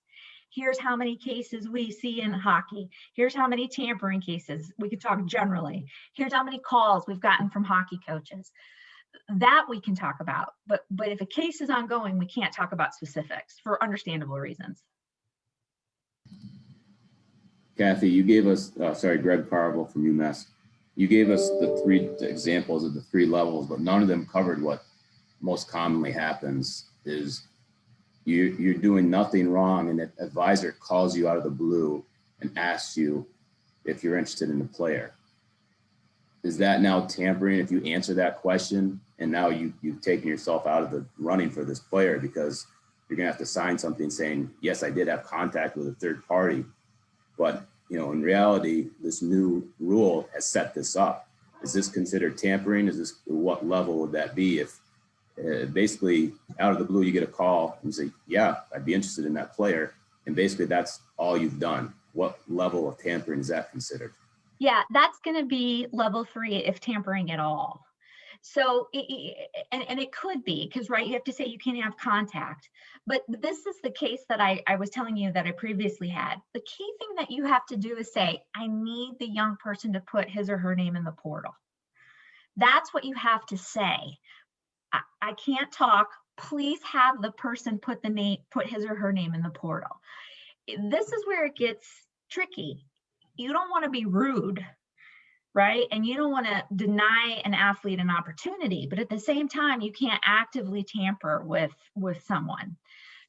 Speaker 7: Here's how many cases we see in hockey. Here's how many tampering cases. We could talk generally. Here's how many calls we've gotten from hockey coaches. That we can talk about, but if a case is ongoing, we can't talk about specifics for understandable reasons.
Speaker 12: Kathy, you gave us, Greg Carvel from UMass. You gave us the 3 examples of the 3 levels, but none of them covered what most commonly happens is you're doing nothing wrong and an advisor calls you out of the blue and asks you if you're interested in the player. Is that now tampering if you answer that question and now you've taken yourself out of the running for this player because you're gonna have to sign something saying, yes, I did have contact with a third party, but you know, in reality, this new rule has set this up. Is this considered tampering? What level would that be if basically out of the blue you get a call and say, yeah, I'd be interested in that player, and basically that's all you've done? What level of tampering is that considered?
Speaker 7: Yeah, that's going to be level 3 if tampering at all. So, and it could be because, right, you have to say you can't have contact. But this is the case that I was telling you that I previously had. The key thing that you have to do is say, I need the young person to put his or her name in the portal. That's what you have to say. I can't talk. Please have the person put his or her name in the portal. This is where it gets tricky. You don't want to be rude, right? And you don't want to deny an athlete an opportunity, but at the same time, you can't actively tamper with someone.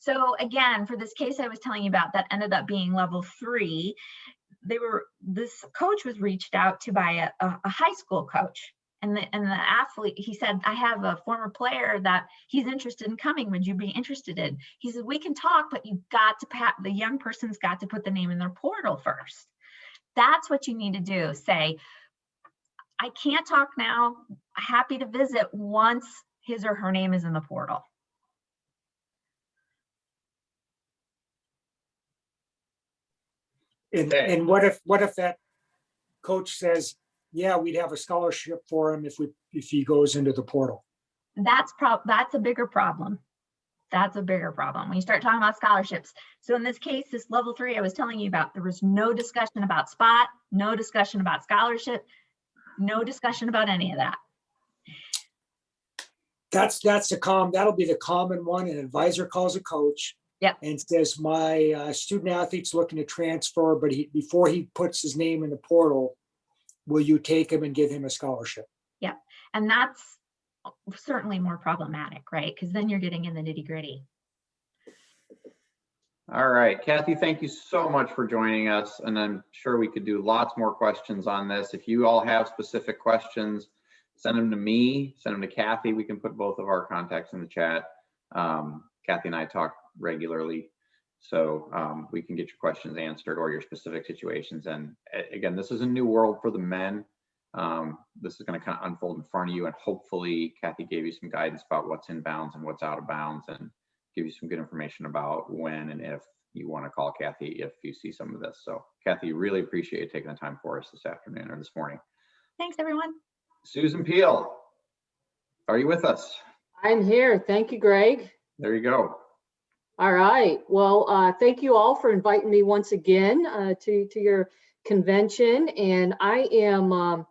Speaker 7: So again, for this case I was telling you about that ended up being level 3, this coach was reached out to by a high school coach. And the athlete, he said, I have a former player that he's interested in coming. Would you be interested in? He said, we can talk, but the young person's got to put the name in their portal first. That's what you need to do. Say, I can't talk now. Happy to visit once his or her name is in the portal.
Speaker 3: Okay.
Speaker 8: And what if that coach says, yeah, we'd have a scholarship for him if he goes into the portal?
Speaker 7: That's a bigger problem. That's a bigger problem when you start talking about scholarships. So in this case, this level 3 I was telling you about, there was no discussion about spot, no discussion about scholarship, no discussion about any of that.
Speaker 8: That'll be the common one. An advisor calls a coach.
Speaker 7: Yep.
Speaker 8: And says, my student athlete's looking to transfer, but before he puts his name in the portal, will you take him and give him a scholarship?
Speaker 7: Yeah, and that's certainly more problematic, right? Because then you're getting in the nitty gritty.
Speaker 3: All right, Kathy, thank you so much for joining us. And I'm sure we could do lots more questions on this. If you all have specific questions, send them to me, send them to Kathy. We can put both of our contacts in the chat. Kathy and I talk regularly, so we can get your questions answered or your specific situations. And again, this is a new world for the men. This is going to kind of unfold in front of you, and hopefully Kathy gave you some guidance about what's in bounds and what's out of bounds, and give you some good information about when and if you want to call Kathy if you see some of this. So Kathy, really appreciate you taking the time for us this afternoon or this morning.
Speaker 7: Thanks, everyone.
Speaker 3: Susan Peel, are you with us?
Speaker 13: I'm here. Thank you, Greg.
Speaker 3: There you go.
Speaker 13: All right. Well, thank you all for inviting me once again to your convention. And I am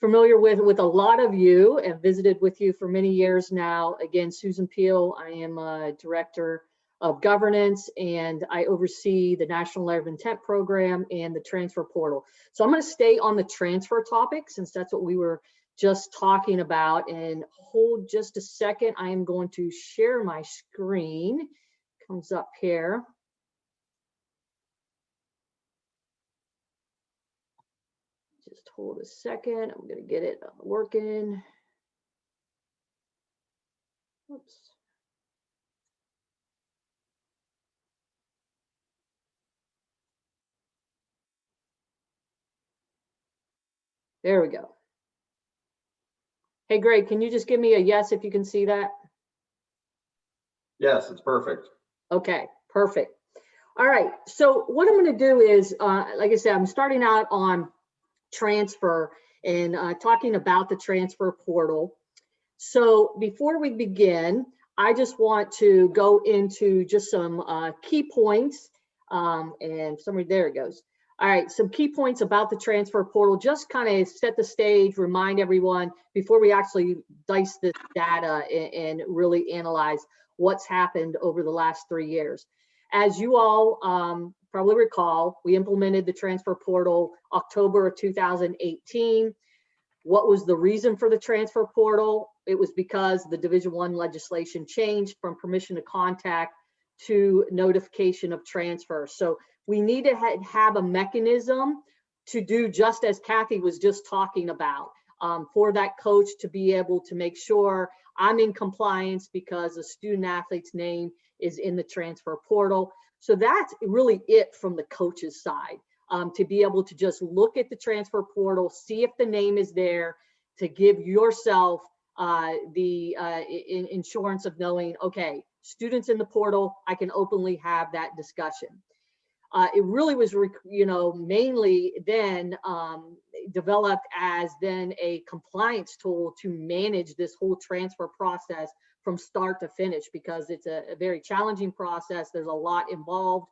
Speaker 13: familiar with a lot of you and visited with you for many years now. Again, Susan Peel, I am a director of governance, and I oversee the National Letter of Intent program and the transfer portal. So I'm going to stay on the transfer topic since that's what we were just talking about. And hold just a second. I am going to share my screen. Comes up here. Just hold a second. I'm going to get it working. Oops. There we go. Hey, Greg, can you just give me a yes if you can see that?
Speaker 3: Yes, it's perfect.
Speaker 13: Okay, perfect. All right, so what I'm going to do is, like I said, I'm starting out on transfer and talking about the transfer portal. So before we begin, I just want to go into just some key points and summary. There it goes. All right, some key points about the transfer portal, just kind of set the stage, remind everyone before we actually dice this data and really analyze what's happened over the last 3 years. As you all probably recall, we implemented the transfer portal October of 2018. What was the reason for the transfer portal? It was because the Division I legislation changed from permission to contact to notification of transfer. So we need to have a mechanism to do just as Kathy was just talking about, for that coach to be able to make sure I'm in compliance because a student athlete's name is in the transfer portal. So that's really it from the coach's side, to be able to just look at the transfer portal, see if the name is there, to give yourself the insurance of knowing, okay, students in the portal, I can openly have that discussion. It really was, mainly then developed as then a compliance tool to manage this whole transfer process from start to finish, because it's a very challenging process. There's a lot involved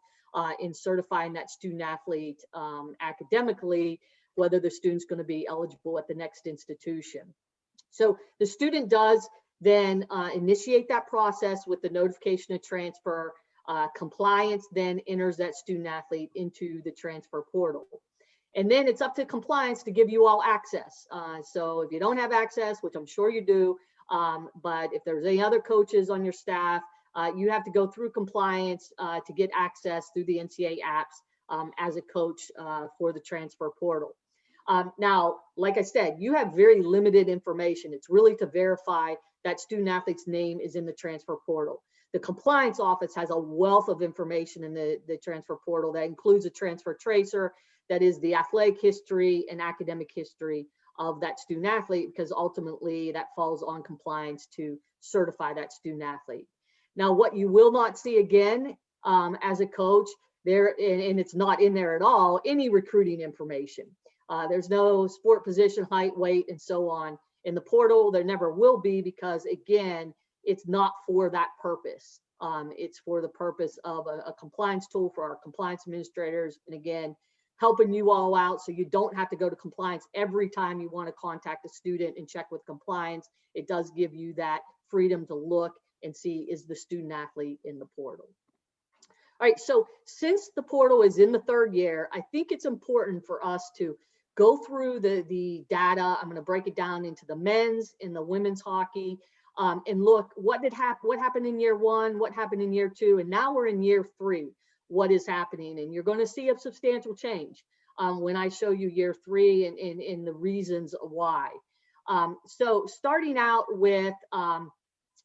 Speaker 13: in certifying that student athlete academically, whether the student's going to be eligible at the next institution. So the student does then initiate that process with the notification of transfer. Compliance then enters that student athlete into the transfer portal. And then it's up to compliance to give you all access. So if you don't have access, which I'm sure you do, but if there's any other coaches on your staff, you have to go through compliance to get access through the NCAA apps as a coach for the transfer portal. Now, like I said, you have very limited information. It's really to verify that student athlete's name is in the transfer portal. The compliance office has a wealth of information in the transfer portal that includes a transfer tracer, that is the athletic history and academic history of that student athlete, because ultimately that falls on compliance to certify that student athlete. Now, what you will not see again as a coach there, and it's not in there at all, any recruiting information. There's no sport position, height, weight, and so on in the portal. There never will be, because again, it's not for that purpose. It's for the purpose of a compliance tool for our compliance administrators. And again, helping you all out so you don't have to go to compliance every time you want to contact a student and check with compliance. It does give you that freedom to look and see, is the student athlete in the portal. All right, so since the portal is in the third year, I think it's important for us to go through the data. I'm going to break it down into the men's and the women's hockey, and look what happened in year one, what happened in year two, and now we're in year three. What is happening? And you're going to see a substantial change when I show you year three and the reasons why. So starting out with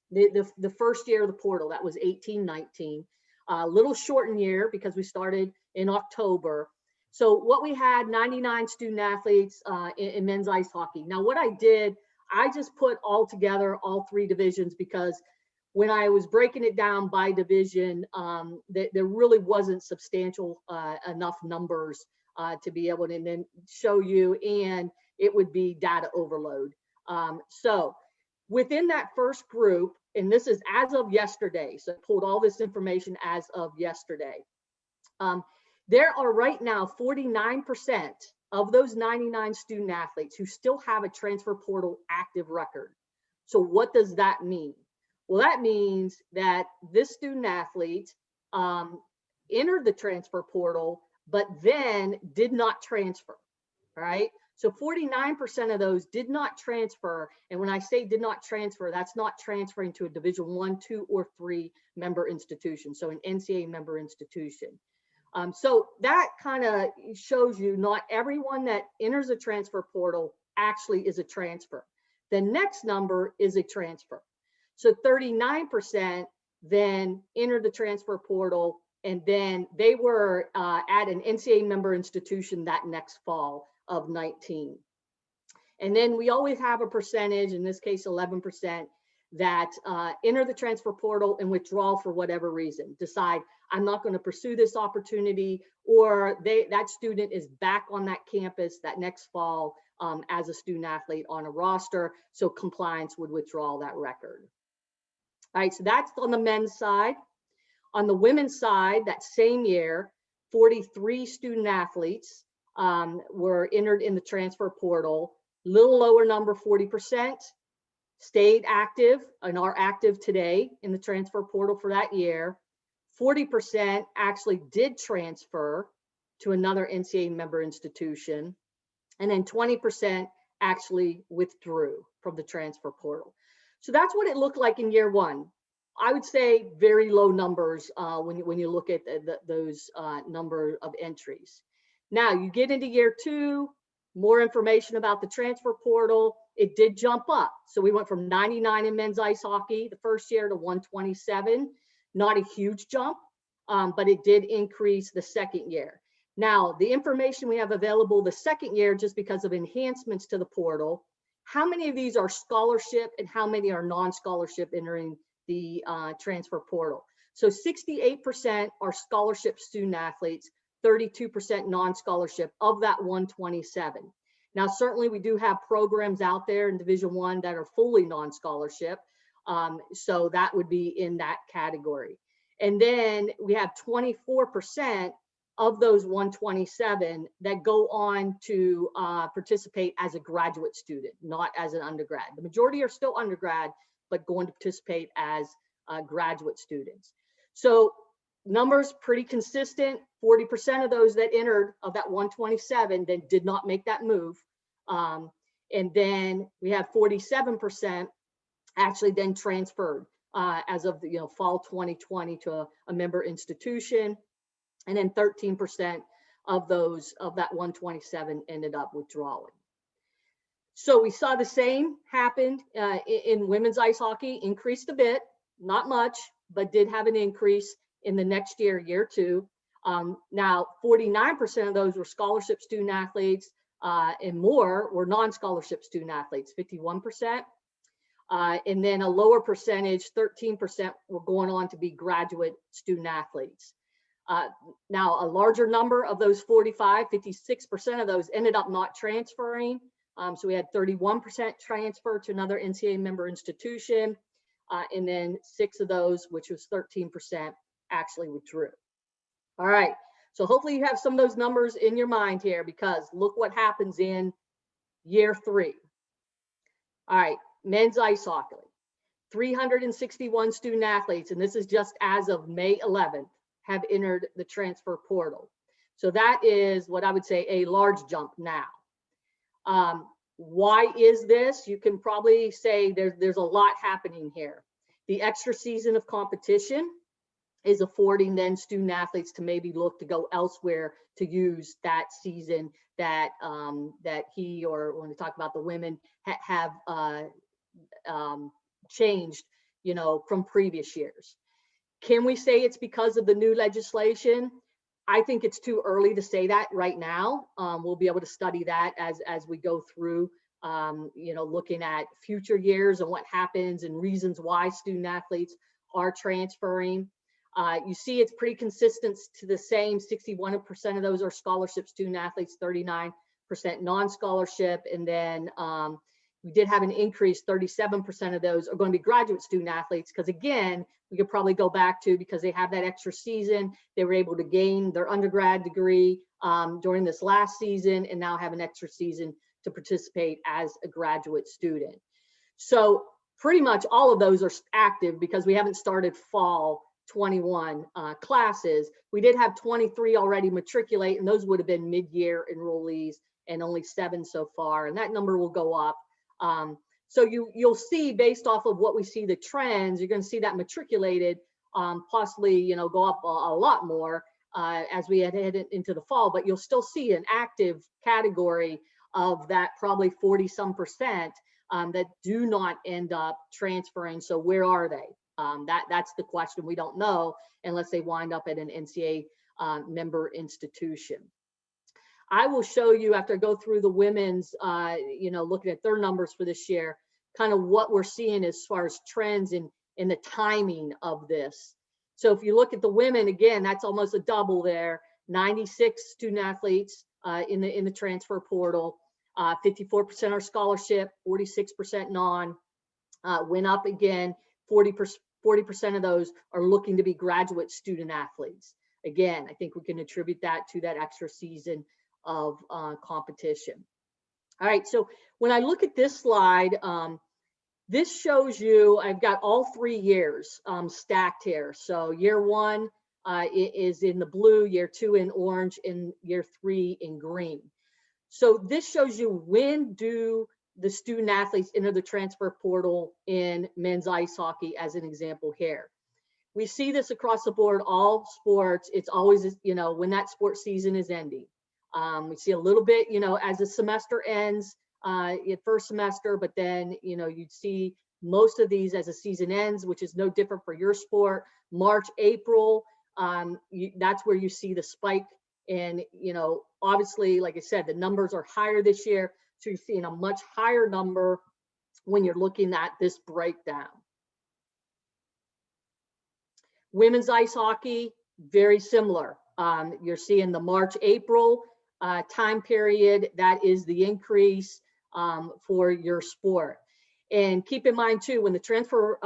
Speaker 13: the first year of the portal, that was 18-19, a little shortened year because we started in October. So what we had, 99 student athletes in men's ice hockey. Now what I did, I just put all together all three divisions, because when I was breaking it down by division, there really wasn't substantial enough numbers to be able to then show you, and it would be data overload. So within that first group, and this is as of yesterday, so I pulled all this information as of yesterday. There are right now 49% of those 99 student athletes who still have a transfer portal active record. So what does that mean? Well, that means that this student athlete entered the transfer portal, but then did not transfer, all right? So 49% of those did not transfer. And when I say did not transfer, that's not transferring to a Division I, II, or III member institution, so an NCAA member institution. So that kind of shows you not everyone that enters a transfer portal actually is a transfer. The next number is a transfer. So 39% then entered the transfer portal, and then they were at an NCAA member institution that next fall of 19. And then we always have a percentage, in this case 11%, that enter the transfer portal and withdraw for whatever reason. Decide, I'm not going to pursue this opportunity, or that student is back on that campus that next fall as a student athlete on a roster, so compliance would withdraw that record. All right, so that's on the men's side. On the women's side, that same year, 43 student athletes were entered in the transfer portal. Little lower number, 40%, stayed active and are active today in the transfer portal for that year. 40% actually did transfer to another NCAA member institution. And then 20% actually withdrew from the transfer portal. So that's what it looked like in year one. I would say very low numbers when you look at those number of entries. Now you get into year two, more information about the transfer portal. It did jump up. So we went from 99 in men's ice hockey the first year to 127. Not a huge jump, but it did increase the second year. Now, the information we have available the second year, just because of enhancements to the portal, how many of these are scholarship and how many are non-scholarship entering the transfer portal? So 68% are scholarship student athletes, 32% non-scholarship of that 127. Now, certainly we do have programs out there in Division I that are fully non-scholarship. So that would be in that category. And then we have 24% of those 127 that go on to participate as a graduate student, not as an undergrad. The majority are still undergrad, but going to participate as graduate students. So numbers pretty consistent. 40% of those that entered of that 127 then did not make that move. And then we have 47% actually then transferred as of the fall 2020 to a member institution. And then 13% of those of that 127 ended up withdrawing. So we saw the same happened in women's ice hockey, increased a bit, not much, but did have an increase in the next year, year two. Now, 49% of those were scholarship student athletes. and more were non-scholarship student athletes, 51%. And then a lower percentage, 13%, were going on to be graduate student athletes. Now, a larger number of those 56% of those ended up not transferring. So we had 31% transfer to another NCAA member institution, and then 6 of those, which was 13%, actually withdrew. All right, so hopefully you have some of those numbers in your mind here, because look what happens in year 3. All right, men's ice hockey, 361 student athletes, and this is just as of May 11th, have entered the transfer portal. So that is what I would say a large jump now. Why is this? You can probably say there's a lot happening here. The extra season of competition is affording then student athletes to maybe look to go elsewhere to use that season that that he, or when we talk about the women, have changed, you know, from previous years. Can we say it's because of the new legislation? I think it's too early to say that right now. We'll be able to study that as we go through, you know, looking at future years and what happens and reasons why student athletes are transferring. You see it's pretty consistent to the same. 61% of those are scholarship student athletes, 39% non-scholarship. And then we did have an increase, 37% of those are going to be graduate student athletes, because again, we could probably go back to, because they have that extra season, they were able to gain their undergrad degree during this last season and now have an extra season to participate as a graduate student. So pretty much all of those are active because we haven't started fall 21 classes. We did have 23 already matriculate, and those would have been mid-year enrollees, and only 7 so far, and that number will go up. So you'll see, based off of what we see the trends, you're going to see that matriculated possibly, you know, go up a lot more as we head into the fall, but you'll still see an active category of that probably 40-some% that do not end up transferring. So where are they? That's the question. We don't know unless they wind up at an NCAA member institution. I will show you, after I go through the women's, you know, looking at their numbers for this year, kind of what we're seeing as far as trends in the timing of this. So if you look at the women, again, that's almost a double there. 96 student athletes in the transfer portal, 54% are scholarship, 46% non. Went up again, 40% of those are looking to be graduate student athletes. Again, I think we can attribute that to that extra season of competition. All right, so when I look at this slide, this shows you, I've got all 3 years stacked here. So year 1 is in the blue, year 2 in orange, and year 3 in green. So this shows you, when do the student athletes enter the transfer portal in men's ice hockey, as an example here. We see this across the board, all sports. It's always, you know, when that sports season is ending. We see a little bit, you know, as the semester ends, first semester, but then, you know, you'd see most of these as the season ends, which is no different for your sport. March, April, that's where you see the spike. And, you know, obviously, like I said, the numbers are higher this year. So you're seeing a much higher number when you're looking at this breakdown. Women's ice hockey, very similar. You're seeing the March, April time period. That is the increase for your sport. And keep in mind too, when the transfer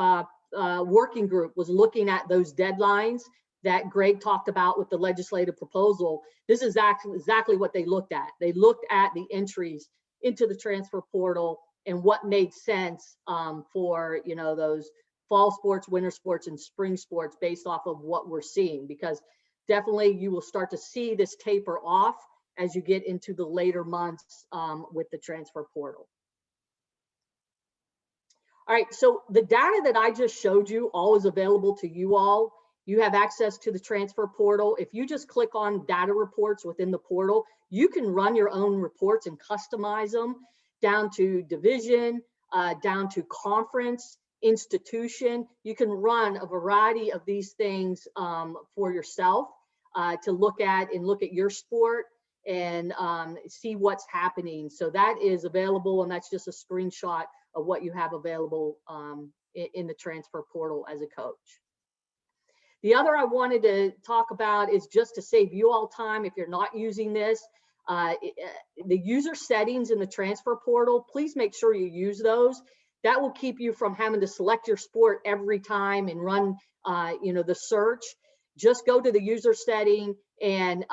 Speaker 13: working group was looking at those deadlines that Greg talked about with the legislative proposal, this is exactly what they looked at. They looked at the entries into the transfer portal and what made sense for, you know, those fall sports, winter sports, and spring sports based off of what we're seeing, because definitely you will start to see this taper off as you get into the later months with the transfer portal. All right, so the data that I just showed you all is available to you all. You have access to the transfer portal. If you just click on data reports within the portal, you can run your own reports and customize them down to division, down to conference, institution. You can run a variety of these things for yourself to look at your sport and see what's happening. So that is available, and that's just a screenshot of what you have available in the transfer portal as a coach. The other I wanted to talk about is just to save you all time if you're not using this. The user settings in the transfer portal, please make sure you use those. That will keep you from having to select your sport every time and run the search. Just go to the user setting, and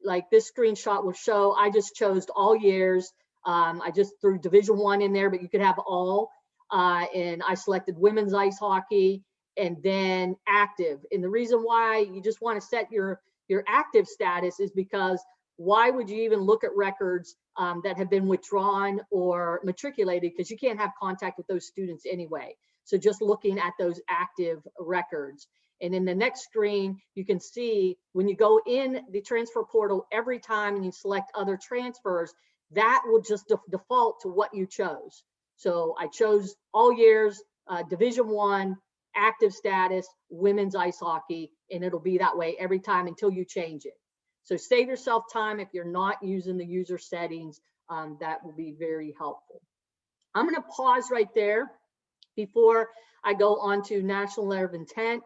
Speaker 13: like this screenshot will show, I just chose all years. I just threw Division I in there, but you could have all. And I selected women's ice hockey and then active. And the reason why you just want to set your active status is because why would you even look at records that have been withdrawn or matriculated, because you can't have contact with those students anyway. So just looking at those active records. And in the next screen, you can see when you go in the transfer portal every time and you select other transfers, that will just default to what you chose. So I chose all years, Division I, active status, women's ice hockey, and it'll be that way every time until you change it. So save yourself time if you're not using the user settings. That will be very helpful. I'm going to pause right there before I go on to national letter of intent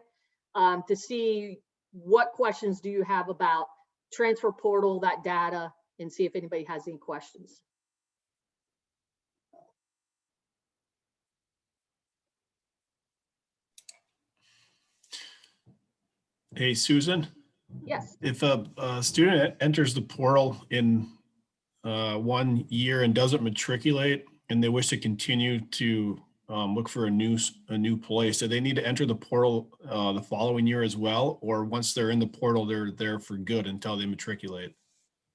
Speaker 13: to see what questions do you have about transfer portal, that data, and see if anybody has any questions.
Speaker 14: Hey, Susan.
Speaker 13: Yes.
Speaker 14: If a student enters the portal in 1 year and doesn't matriculate and they wish to continue to look for a new place, do they need to enter the portal the following year as well? Or once they're in the portal, they're there for good until they matriculate?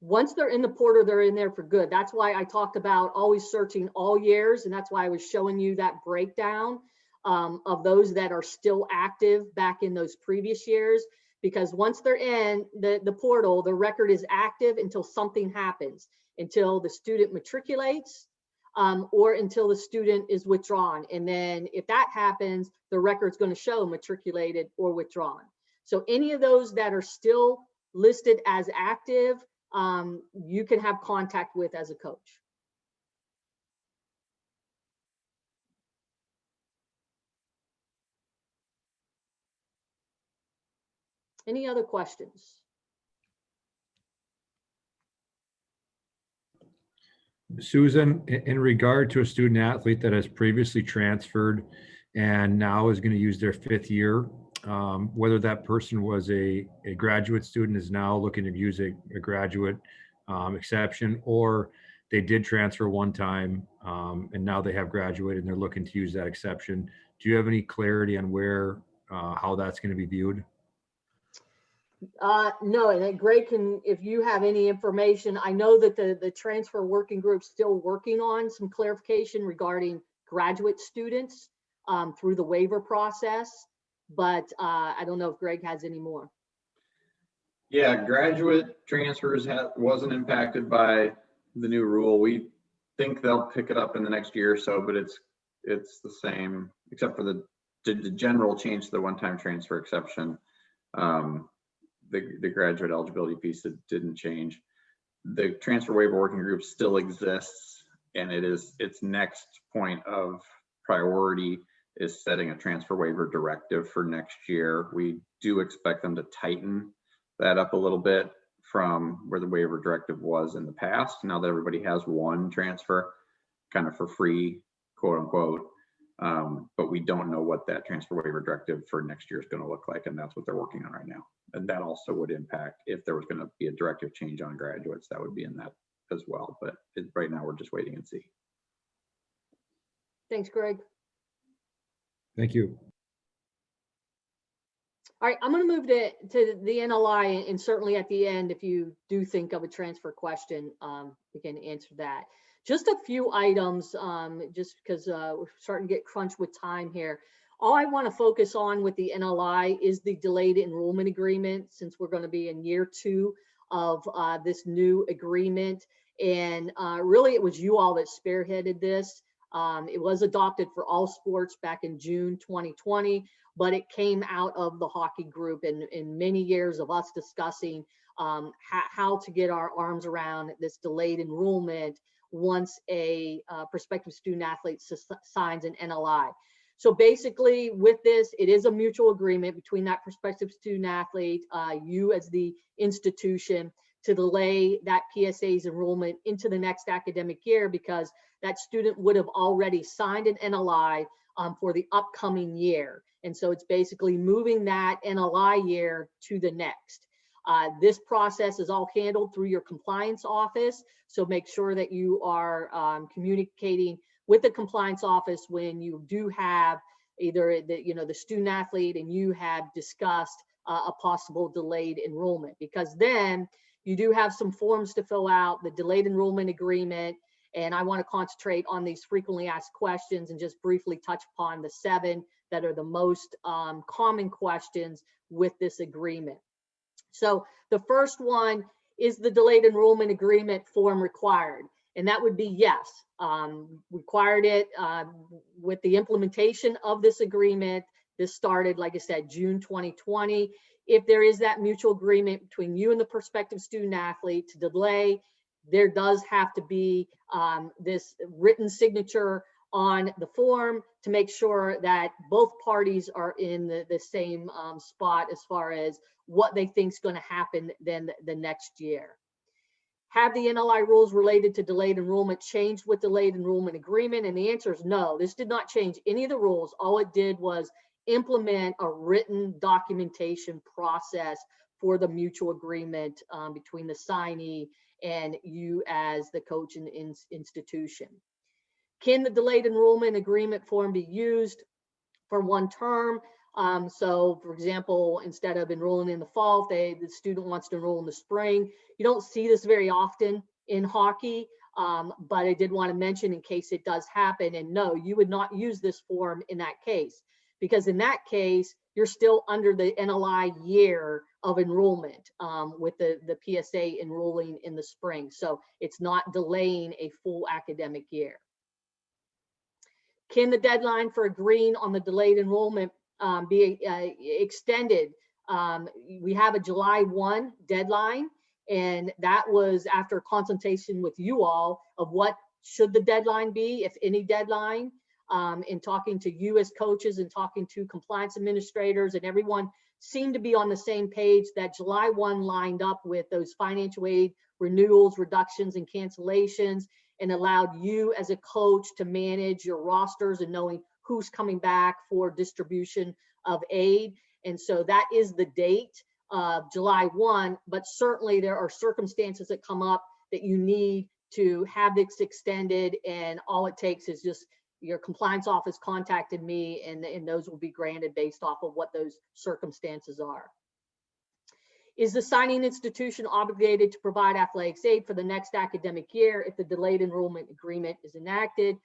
Speaker 13: Once they're in the portal, they're in there for good. That's why I talked about always searching all years. And that's why I was showing you that breakdown of those that are still active back in those previous years. Because once they're in the portal, the record is active until something happens, until the student matriculates or until the student is withdrawn. And then if that happens, the record's going to show matriculated or withdrawn. So any of those that are still listed as active, you can have contact with as a coach. Any other questions?
Speaker 15: Susan, in regard to a student athlete that has previously transferred and now is going to use their 5th year, whether that person was a graduate student is now looking to use a graduate exception, or they did transfer one time and now they have graduated and they're looking to use that exception. Do you have any clarity on where, how that's going to be viewed?
Speaker 13: No, and Greg can, if you have any information, I know that the transfer working group's still working on some clarification regarding graduate students through the waiver process, but I don't know if Greg has any more.
Speaker 3: Yeah, graduate transfers wasn't impacted by the new rule. We think they'll pick it up in the next year or so, but it's the same, except for the general change to the one-time transfer exception. The graduate eligibility piece that didn't change. The transfer waiver working group still exists, and its next point of priority is setting a transfer waiver directive for next year. We do expect them to tighten that up a little bit from where the waiver directive was in the past. Now that everybody has one transfer kind of for free, quote unquote, but we don't know what that transfer waiver directive for next year is going to look like, and that's what they're working on right now. And that also would impact, if there was going to be a directive change on graduates, that would be in that as well. But right now we're just waiting and see.
Speaker 13: Thanks, Greg.
Speaker 15: Thank you.
Speaker 13: All right, I'm going to move to the NLI, and certainly at the end, if you do think of a transfer question, we can answer that. Just a few items, just because we're starting to get crunched with time here. All I want to focus on with the NLI is the delayed enrollment agreement, since we're going to be in year 2 of this new agreement. And really, it was you all that spearheaded this. It was adopted for all sports back in June 2020, but it came out of the hockey group and in many years of us discussing how to get our arms around this delayed enrollment once a prospective student athlete signs an NLI. So basically with this, it is a mutual agreement between that prospective student athlete, you as the institution, to delay that PSA's enrollment into the next academic year, because that student would have already signed an NLI for the upcoming year. And so it's basically moving that NLI year to the next. This process is all handled through your compliance office. So make sure that you are communicating with the compliance office when you do have either the student athlete and you have discussed a possible delayed enrollment, because then you do have some forms to fill out, the delayed enrollment agreement. And I want to concentrate on these frequently asked questions and just briefly touch upon the 7 that are the most common questions with this agreement. So the first one, is the delayed enrollment agreement form required? And that would be yes. Required it with the implementation of this agreement. This started, like I said, June 2020. If there is that mutual agreement between you and the prospective student athlete to delay, there does have to be this written signature on the form to make sure that both parties are in the same spot as far as what they think is going to happen then the next year. Have the NLI rules related to delayed enrollment changed with delayed enrollment agreement? And the answer is no. This did not change any of the rules. All it did was implement a written documentation process for the mutual agreement between the signee and you as the coach and institution. Can the delayed enrollment agreement form be used for one term? So for example, instead of enrolling in the fall, if the student wants to enroll in the spring, you don't see this very often in hockey, but I did want to mention in case it does happen. And no, you would not use this form in that case, because in that case, you're still under the NLI year of enrollment with the PSA enrolling in the spring. So it's not delaying a full academic year. Can the deadline for agreeing on the delayed enrollment be extended? We have a July 1 deadline, and that was after consultation with you all of what should the deadline be, if any deadline, in talking to you as coaches and talking to compliance administrators, and everyone seemed to be on the same page that July 1 lined up with those financial aid renewals, reductions, and cancellations, and allowed you as a coach to manage your rosters and knowing who's coming back for distribution of aid. And so that is the date of July 1, but certainly there are circumstances that come up that you need to have this extended, and all it takes is just your compliance office contacted me, and those will be granted based off of what those circumstances are. Is the signing institution obligated to provide athletics aid for the next academic year if the delayed enrollment agreement is enacted?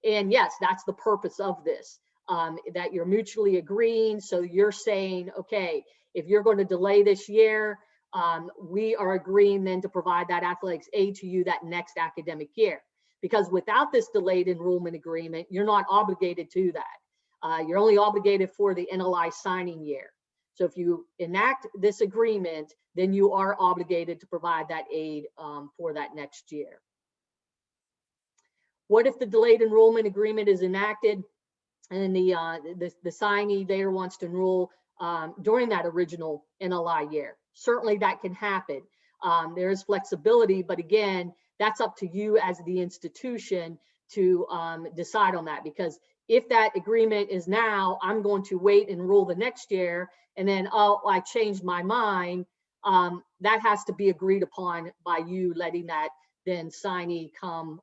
Speaker 13: And yes, that's the purpose of this, that you're mutually agreeing. So you're saying, okay, if you're going to delay this year, we are agreeing then to provide that athletics aid to you that next academic year. Because without this delayed enrollment agreement, you're not obligated to that. You're only obligated for the NLI signing year. So if you enact this agreement, then you are obligated to provide that aid for that next year. What if the delayed enrollment agreement is enacted and the signee there wants to enroll during that original NLI year? Certainly that can happen. There is flexibility, but again, that's up to you as the institution to decide on that. Because if that agreement is now, I'm going to wait and enroll the next year, and then, oh, I changed my mind, that has to be agreed upon by you letting that then signee come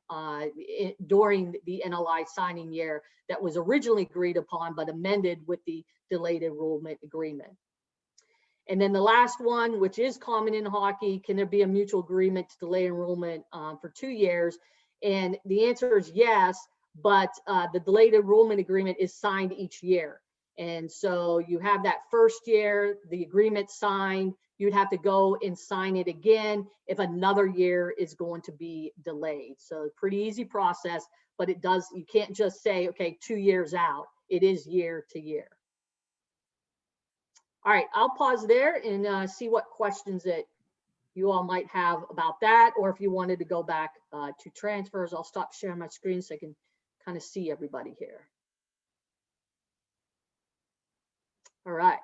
Speaker 13: during the NLI signing year that was originally agreed upon, but amended with the delayed enrollment agreement. And then the last one, which is common in hockey, can there be a mutual agreement to delay enrollment for 2 years? And the answer is yes, but the delayed enrollment agreement is signed each year. And so you have that first year, the agreement signed, you'd have to go and sign it again if another year is going to be delayed. So pretty easy process, but it does, you can't just say, okay, 2 years out. It is year to year. All right, I'll pause there and see what questions that you all might have about that, or if you wanted to go back to transfers. I'll stop sharing my screen so I can kind of see everybody here. All right.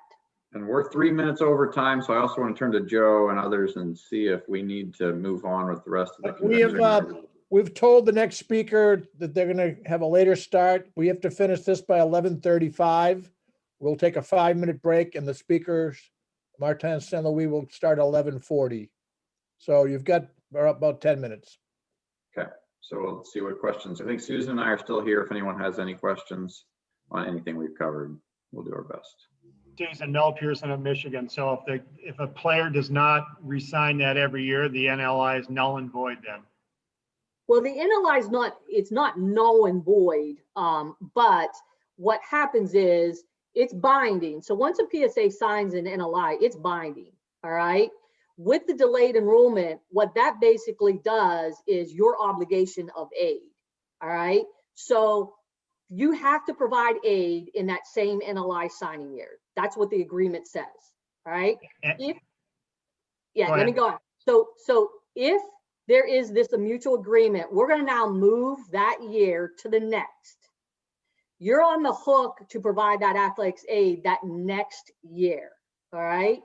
Speaker 3: And we're 3 minutes over time, so I also want to turn to Joe and others and see if we need to move on with the rest of the.
Speaker 2: We have, we've told the next speaker that they're gonna have a later start. We have to finish this by 11:35. We'll take a 5-minute break and the speakers, Martin and St. Louis, will start at 11:40. So you've got about 10 minutes.
Speaker 3: Okay, so let's see what questions. I think Susan and I are still here. If anyone has any questions on anything we've covered, we'll do our best.
Speaker 10: Susan, Mel Pearson of Michigan. So if a player does not re-sign that every year, the NLI is null and void then?
Speaker 13: Well, the NLI is not, it's not null and void, but what happens is it's binding. So once a PSA signs an NLI, it's binding, all right? With the delayed enrollment, what that basically does is your obligation of aid, all right? So you have to provide aid in that same NLI signing year. That's what the agreement says, all right? Let me go on. So if there is this a mutual agreement, we're gonna now move that year to the next. You're on the hook to provide that athletics aid that next year, all right?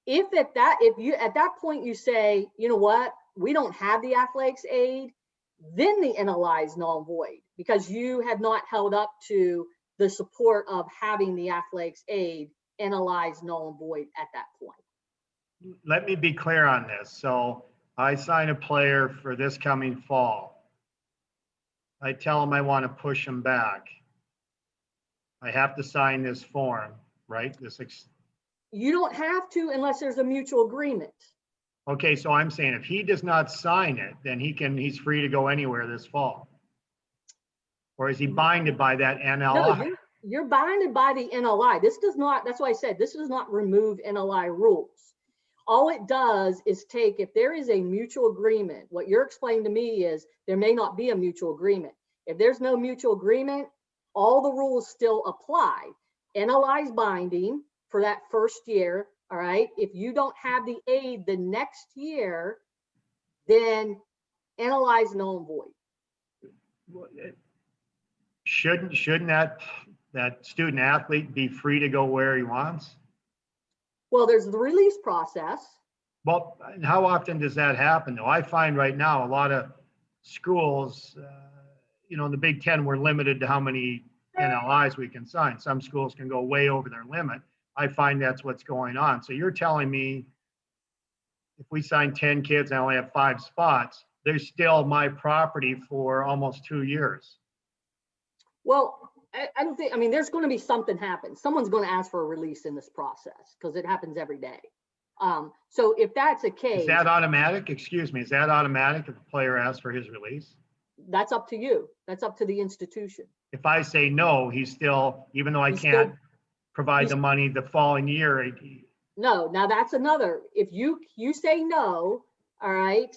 Speaker 13: If at that point you say, you know what, we don't have the athletics aid, then the NLI is null and void because you have not held up to the support of having the athletics aid. NLI is null and void at that point.
Speaker 10: Let me be clear on this. So I sign a player for this coming fall. I tell him I want to push him back. I have to sign this form, right?
Speaker 13: You don't have to unless there's a mutual agreement.
Speaker 10: Okay, so I'm saying if he does not sign it, then he's free to go anywhere this fall. Or is he binded by that NLI?
Speaker 13: No, you're binded by the NLI. This does not, that's why I said this does not remove NLI rules. All it does is take, if there is a mutual agreement, what you're explaining to me is there may not be a mutual agreement. If there's no mutual agreement, all the rules still apply. NLI is binding for that first year, all right? If you don't have the aid the next year, then NLI is null and void.
Speaker 10: Shouldn't that student athlete be free to go where he wants?
Speaker 13: Well, there's the release process.
Speaker 10: Well, how often does that happen though? I find right now a lot of schools, in the Big Ten, we're limited to how many NLIs we can sign. Some schools can go way over their limit. I find that's what's going on. So you're telling me if we sign 10 kids and I only have 5 spots, they're still my property for almost 2 years.
Speaker 13: Well, I don't think, there's going to be something happen. Someone's going to ask for a release in this process because it happens every day. So if that's a case.
Speaker 10: Is that automatic? Excuse me. Is that automatic if a player asks for his release?
Speaker 13: That's up to you. That's up to the institution.
Speaker 10: If I say no, he's still, even though I can't provide the money the following year.
Speaker 13: No, now that's another. If you say no, all right,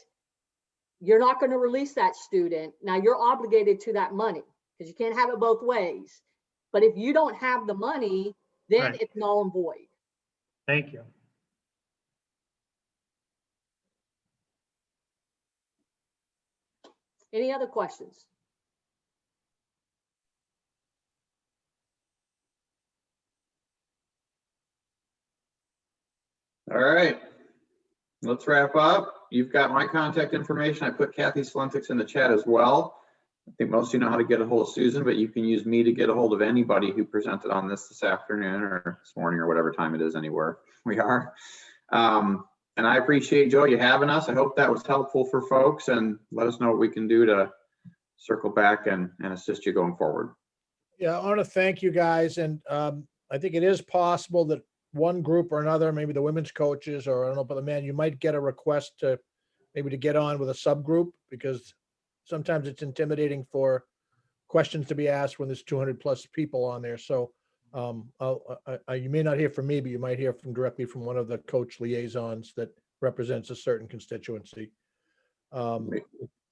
Speaker 13: you're not going to release that student. Now you're obligated to that money because you can't have it both ways. But if you don't have the money, then it's null and void.
Speaker 10: Thank you.
Speaker 13: Any other questions?
Speaker 3: All right, let's wrap up. You've got my contact information. I put Kathy Sluntics in the chat as well. I think most of you know how to get a hold of Susan, but you can use me to get a hold of anybody who presented on this afternoon or this morning or whatever time it is anywhere we are. And I appreciate, Joe, you having us. I hope that was helpful for folks, and let us know what we can do to circle back and assist you going forward.
Speaker 2: Yeah, I want to thank you guys. And I think it is possible that one group or another, maybe the women's coaches or I don't know, but the men, you might get a request to maybe to get on with a subgroup because sometimes it's intimidating for questions to be asked when there's 200 plus people on there. So you may not hear from me, but you might hear directly from one of the coach liaisons that represents a certain constituency.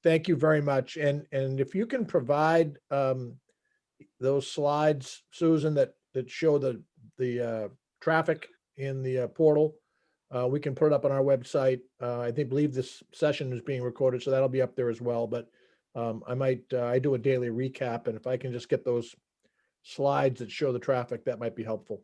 Speaker 2: Thank you very much. And if you can provide those slides, Susan, that show the traffic in the portal, we can put it up on our website. I believe this session is being recorded, so that'll be up there as well, but I do a daily recap, and if I can just get those slides that show the traffic, that might be helpful.